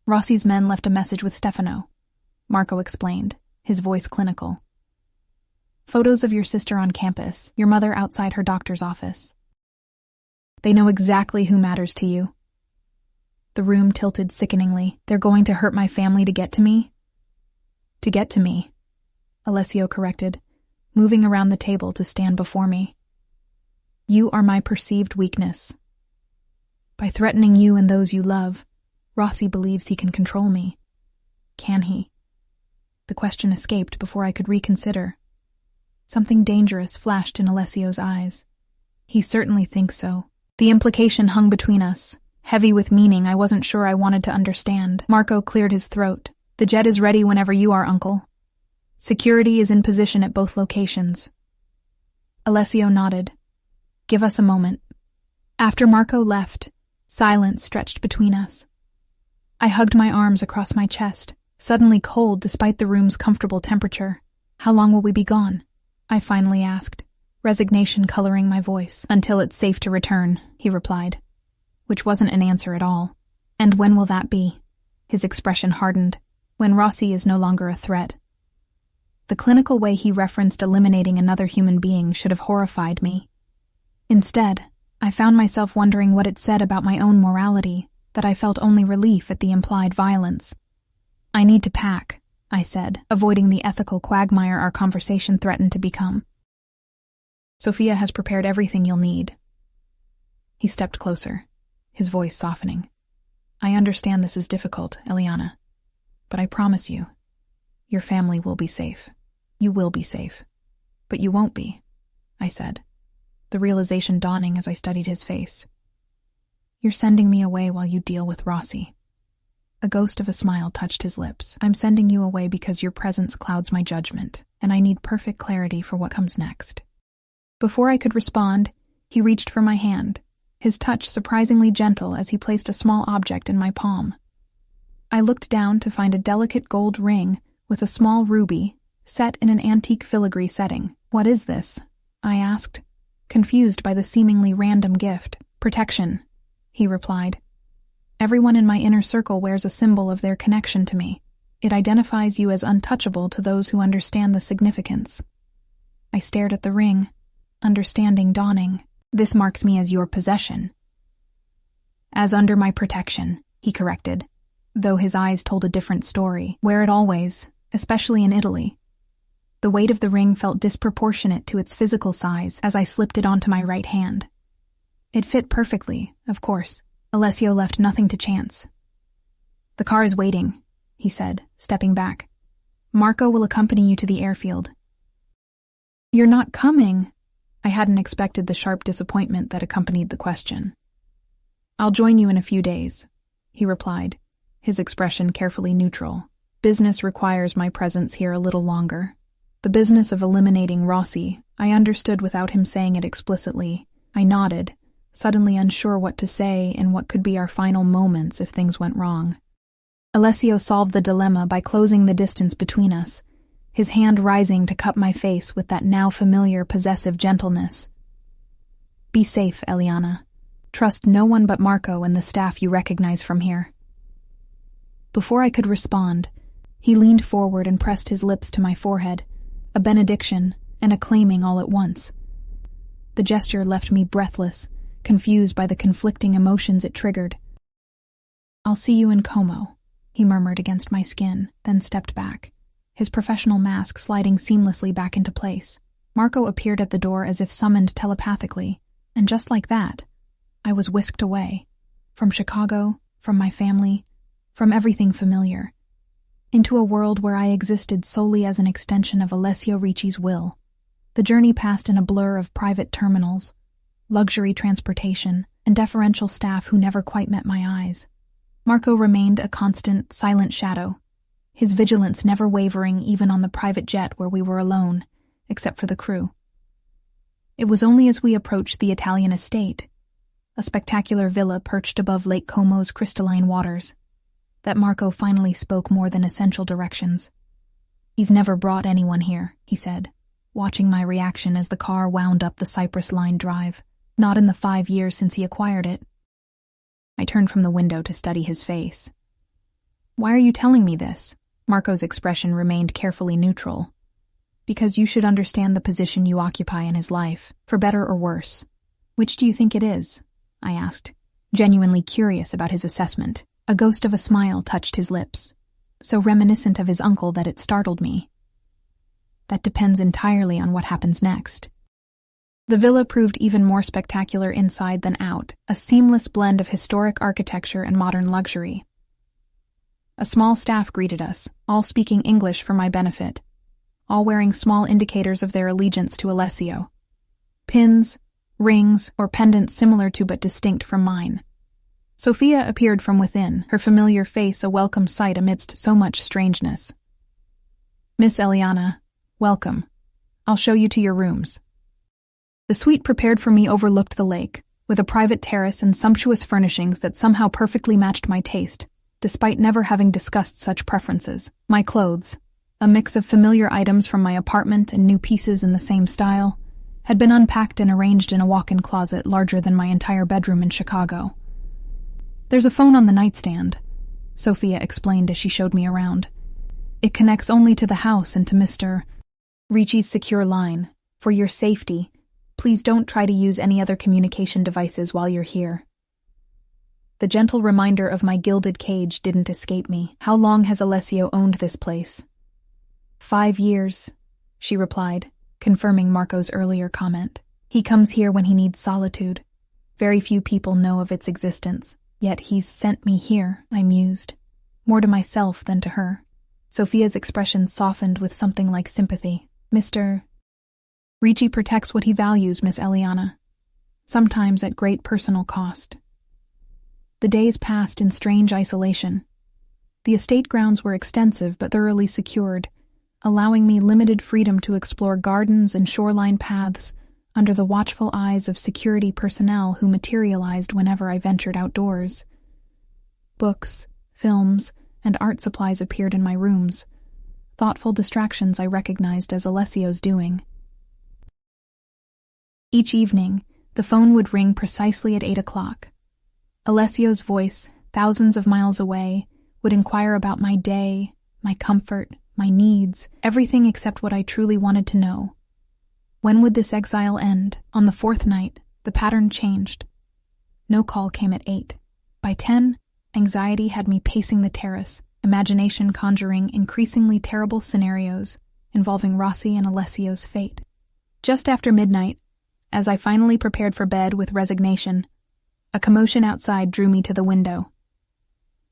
"Rossi's men left a message with Stefano," Marco explained, his voice clinical. "Photos of your sister on campus, your mother outside her doctor's office. They know exactly who matters to you." The room tilted sickeningly. "They're going to hurt my family to get to me?" "To get to me," Alessio corrected, moving around the table to stand before me. "You are my perceived weakness. By threatening you and those you love, Rossi believes he can control me. Can he?" The question escaped before I could reconsider. Something dangerous flashed in Alessio's eyes. He certainly thinks so. The implication hung between us, heavy with meaning I wasn't sure I wanted to understand. Marco cleared his throat. The jet is ready whenever you are, Uncle. Security is in position at both locations. Alessio nodded. Give us a moment. After Marco left, silence stretched between us. I hugged my arms across my chest, suddenly cold despite the room's comfortable temperature. How long will we be gone? I finally asked, resignation coloring my voice. Until it's safe to return, he replied, which wasn't an answer at all. And when will that be? His expression hardened. When Rossi is no longer a threat. The clinical way he referenced eliminating another human being should have horrified me. Instead, I found myself wondering what it said about my own morality, that I felt only relief at the implied violence. I need to pack, I said, avoiding the ethical quagmire our conversation threatened to become. Sophia has prepared everything you'll need. He stepped closer, his voice softening. I understand this is difficult, Eliana, but I promise you, your family will be safe. You will be safe. But you won't be, I said, the realization dawning as I studied his face. You're sending me away while you deal with Rossi. A ghost of a smile touched his lips. I'm sending you away because your presence clouds my judgment, and I need perfect clarity for what comes next. Before I could respond, he reached for my hand, his touch surprisingly gentle as he placed a small object in my palm. I looked down to find a delicate gold ring with a small ruby set in an antique filigree setting. What is this? I asked, confused by the seemingly random gift. Protection, he replied. Everyone in my inner circle wears a symbol of their connection to me. It identifies you as untouchable to those who understand the significance. I stared at the ring, understanding dawning. This marks me as your possession. As under my protection, he corrected, though his eyes told a different story. Wear it always, especially in Italy. The weight of the ring felt disproportionate to its physical size as I slipped it onto my right hand. It fit perfectly, of course. Alessio left nothing to chance. The car is waiting, he said, stepping back. Marco will accompany you to the airfield. You're not coming. I hadn't expected the sharp disappointment that accompanied the question. I'll join you in a few days, he replied, his expression carefully neutral. Business requires my presence here a little longer. The business of eliminating Rossi, I understood without him saying it explicitly. I nodded, suddenly unsure what to say in what could be our final moments if things went wrong. Alessio solved the dilemma by closing the distance between us, his hand rising to cup my face with that now familiar possessive gentleness. Be safe, Eliana. Trust no one but Marco and the staff you recognize from here. Before I could respond, he leaned forward and pressed his lips to my forehead, a benediction and a claiming all at once. The gesture left me breathless, confused by the conflicting emotions it triggered. I'll see you in Como, he murmured against my skin, then stepped back, his professional mask sliding seamlessly back into place. Marco appeared at the door as if summoned telepathically, and just like that, I was whisked away. From Chicago, from my family, from everything familiar, into a world where I existed solely as an extension of Alessio Ricci's will. The journey passed in a blur of private terminals, luxury transportation, and deferential staff who never quite met my eyes. Marco remained a constant, silent shadow, his vigilance never wavering even on the private jet where we were alone, except for the crew. It was only as we approached the Italian estate, a spectacular villa perched above Lake Como's crystalline waters, that Marco finally spoke more than essential directions. He's never brought anyone here, he said, watching my reaction as the car wound up the cypress-lined drive, not in the 5 years since he acquired it. I turned from the window to study his face. Why are you telling me this? Marco's expression remained carefully neutral. Because you should understand the position you occupy in his life, for better or worse. Which do you think it is? I asked, genuinely curious about his assessment. A ghost of a smile touched his lips, so reminiscent of his uncle that it startled me. That depends entirely on what happens next. The villa proved even more spectacular inside than out, a seamless blend of historic architecture and modern luxury. A small staff greeted us, all speaking English for my benefit, all wearing small indicators of their allegiance to Alessio. Pins, rings, or pendants similar to but distinct from mine. Sophia appeared from within, her familiar face a welcome sight amidst so much strangeness. "Miss Eliana, welcome. I'll show you to your rooms." The suite prepared for me overlooked the lake, with a private terrace and sumptuous furnishings that somehow perfectly matched my taste, despite never having discussed such preferences. My clothes, a mix of familiar items from my apartment and new pieces in the same style, had been unpacked and arranged in a walk-in closet larger than my entire bedroom in Chicago. "There's a phone on the nightstand," Sophia explained as she showed me around. "It connects only to the house and to Mr. Ricci's secure line. For your safety, please don't try to use any other communication devices while you're here." The gentle reminder of my gilded cage didn't escape me. "How long has Alessio owned this place?" 5 years, she replied, confirming Marco's earlier comment. "He comes here when he needs solitude. Very few people know of its existence. Yet he's sent me here," I mused, more to myself than to her. Sophia's expression softened with something like sympathy. "Mr. Ricci protects what he values, Miss Eliana, sometimes at great personal cost." The days passed in strange isolation. The estate grounds were extensive but thoroughly secured, allowing me limited freedom to explore gardens and shoreline paths under the watchful eyes of security personnel who materialized whenever I ventured outdoors. Books, films, and art supplies appeared in my rooms, thoughtful distractions I recognized as Alessio's doing. Each evening, the phone would ring precisely at 8 o'clock. Alessio's voice, thousands of miles away, would inquire about my day, my comfort, my needs, everything except what I truly wanted to know. When would this exile end? On the 4th night, the pattern changed. No call came at 8. By 10, anxiety had me pacing the terrace, imagination conjuring increasingly terrible scenarios involving Rossi and Alessio's fate. Just after midnight, as I finally prepared for bed with resignation, a commotion outside drew me to the window.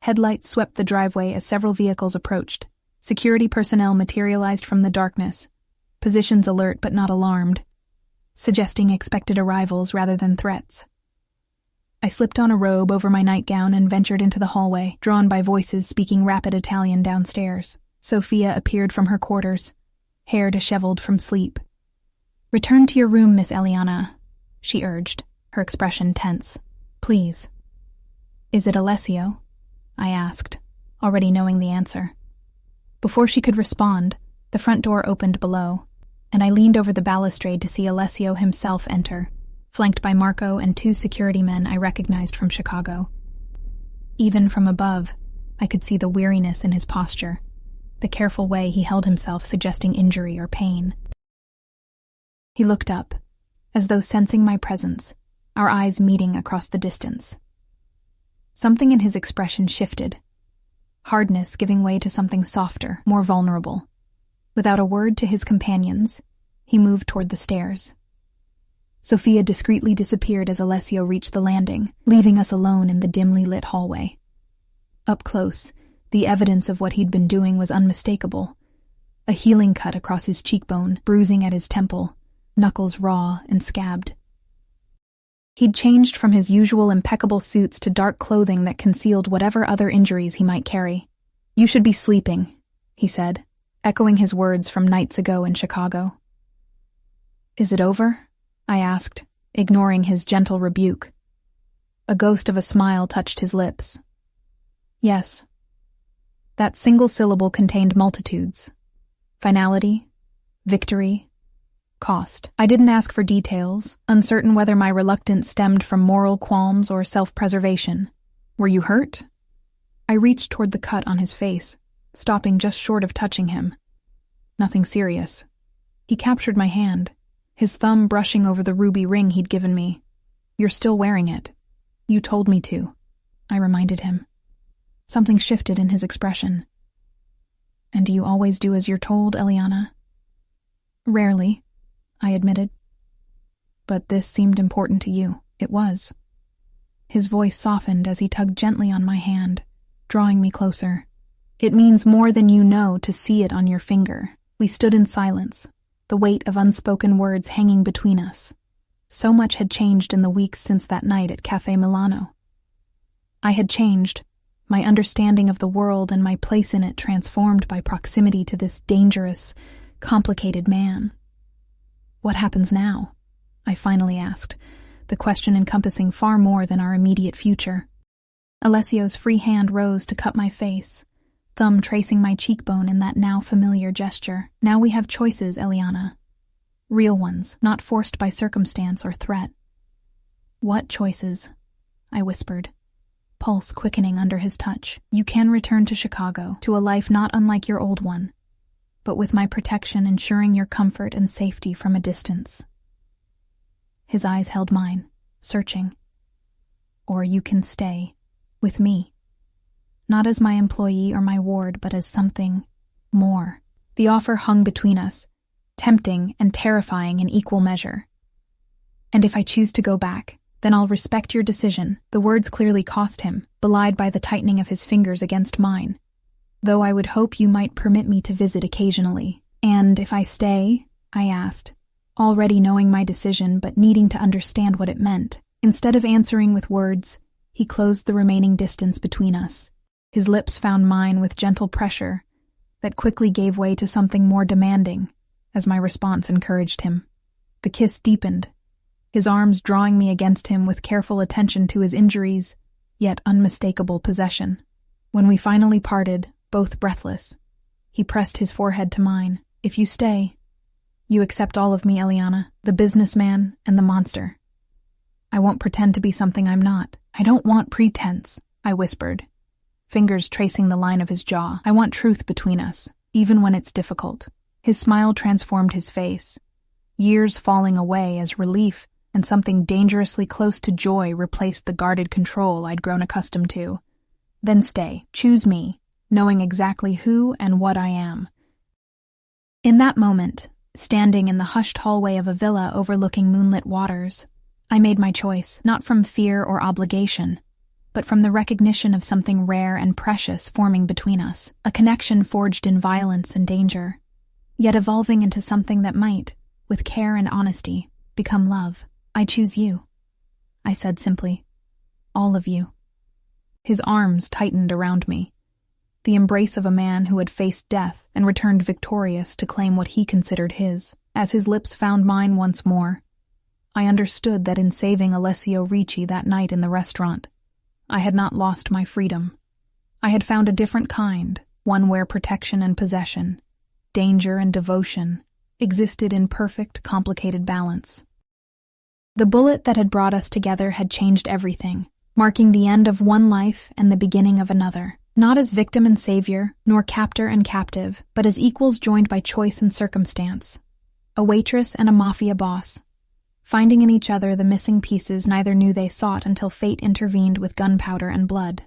Headlights swept the driveway as several vehicles approached. Security personnel materialized from the darkness, positions alert but not alarmed, suggesting expected arrivals rather than threats. I slipped on a robe over my nightgown and ventured into the hallway, drawn by voices speaking rapid Italian downstairs. Sophia appeared from her quarters, hair disheveled from sleep. "Return to your room, Miss Eliana," she urged, her expression tense. "Please." "Is it Alessio?" I asked, already knowing the answer. Before she could respond, the front door opened below, and I leaned over the balustrade to see Alessio himself enter, flanked by Marco and 2 security men I recognized from Chicago. Even from above, I could see the weariness in his posture, the careful way he held himself suggesting injury or pain. He looked up, as though sensing my presence, our eyes meeting across the distance. Something in his expression shifted, hardness giving way to something softer, more vulnerable. Without a word to his companions, he moved toward the stairs. Sophia discreetly disappeared as Alessio reached the landing, leaving us alone in the dimly lit hallway. Up close, the evidence of what he'd been doing was unmistakable. A healing cut across his cheekbone, bruising at his temple, knuckles raw and scabbed. He'd changed from his usual impeccable suits to dark clothing that concealed whatever other injuries he might carry. "You should be sleeping," he said, echoing his words from nights ago in Chicago. "Is it over?" I asked, ignoring his gentle rebuke. A ghost of a smile touched his lips. "Yes." That single syllable contained multitudes. Finality, victory, cost. I didn't ask for details, uncertain whether my reluctance stemmed from moral qualms or self-preservation. "Were you hurt?" I reached toward the cut on his face, stopping just short of touching him. "Nothing serious." He captured my hand, his thumb brushing over the ruby ring he'd given me. "You're still wearing it. You told me to," I reminded him. Something shifted in his expression. "And do you always do as you're told, Eliana?" "Rarely," I admitted. "But this seemed important to you." It was. His voice softened as he tugged gently on my hand, drawing me closer. It means more than you know to see it on your finger. We stood in silence, the weight of unspoken words hanging between us. So much had changed in the weeks since that night at Cafe Milano. I had changed, my understanding of the world and my place in it transformed by proximity to this dangerous, complicated man. What happens now? I finally asked, the question encompassing far more than our immediate future. Alessio's free hand rose to cut my face, thumb tracing my cheekbone in that now familiar gesture. Now we have choices, Eliana. Real ones, not forced by circumstance or threat. What choices? I whispered, pulse quickening under his touch. You can return to Chicago, to a life not unlike your old one, but with my protection ensuring your comfort and safety from a distance. His eyes held mine, searching. Or you can stay, with me. Not as my employee or my ward, but as something more. The offer hung between us, tempting and terrifying in equal measure. And if I choose to go back, then I'll respect your decision. The words clearly cost him, belied by the tightening of his fingers against mine. Though I would hope you might permit me to visit occasionally. And if I stay? I asked, already knowing my decision but needing to understand what it meant. Instead of answering with words, he closed the remaining distance between us. His lips found mine with gentle pressure that quickly gave way to something more demanding as my response encouraged him. The kiss deepened, his arms drawing me against him with careful attention to his injuries, yet unmistakable possession. When we finally parted, both breathless, he pressed his forehead to mine. If you stay, you accept all of me, Eliana, the businessman and the monster. I won't pretend to be something I'm not. I don't want pretense, I whispered, fingers tracing the line of his jaw. I want truth between us, even when it's difficult. His smile transformed his face, years falling away as relief and something dangerously close to joy replaced the guarded control I'd grown accustomed to. Then stay, choose me, knowing exactly who and what I am. In that moment, standing in the hushed hallway of a villa overlooking moonlit waters, I made my choice, not from fear or obligation, but from the recognition of something rare and precious forming between us, a connection forged in violence and danger, yet evolving into something that might, with care and honesty, become love. I choose you, I said simply. All of you. His arms tightened around me, the embrace of a man who had faced death and returned victorious to claim what he considered his. As his lips found mine once more, I understood that in saving Alessio Ricci that night in the restaurant, I had not lost my freedom. I had found a different kind, one where protection and possession, danger and devotion, existed in perfect, complicated balance. The bullet that had brought us together had changed everything, marking the end of one life and the beginning of another, not as victim and savior, nor captor and captive, but as equals joined by choice and circumstance. A waitress and a mafia boss, finding in each other the missing pieces neither knew they sought until fate intervened with gunpowder and blood.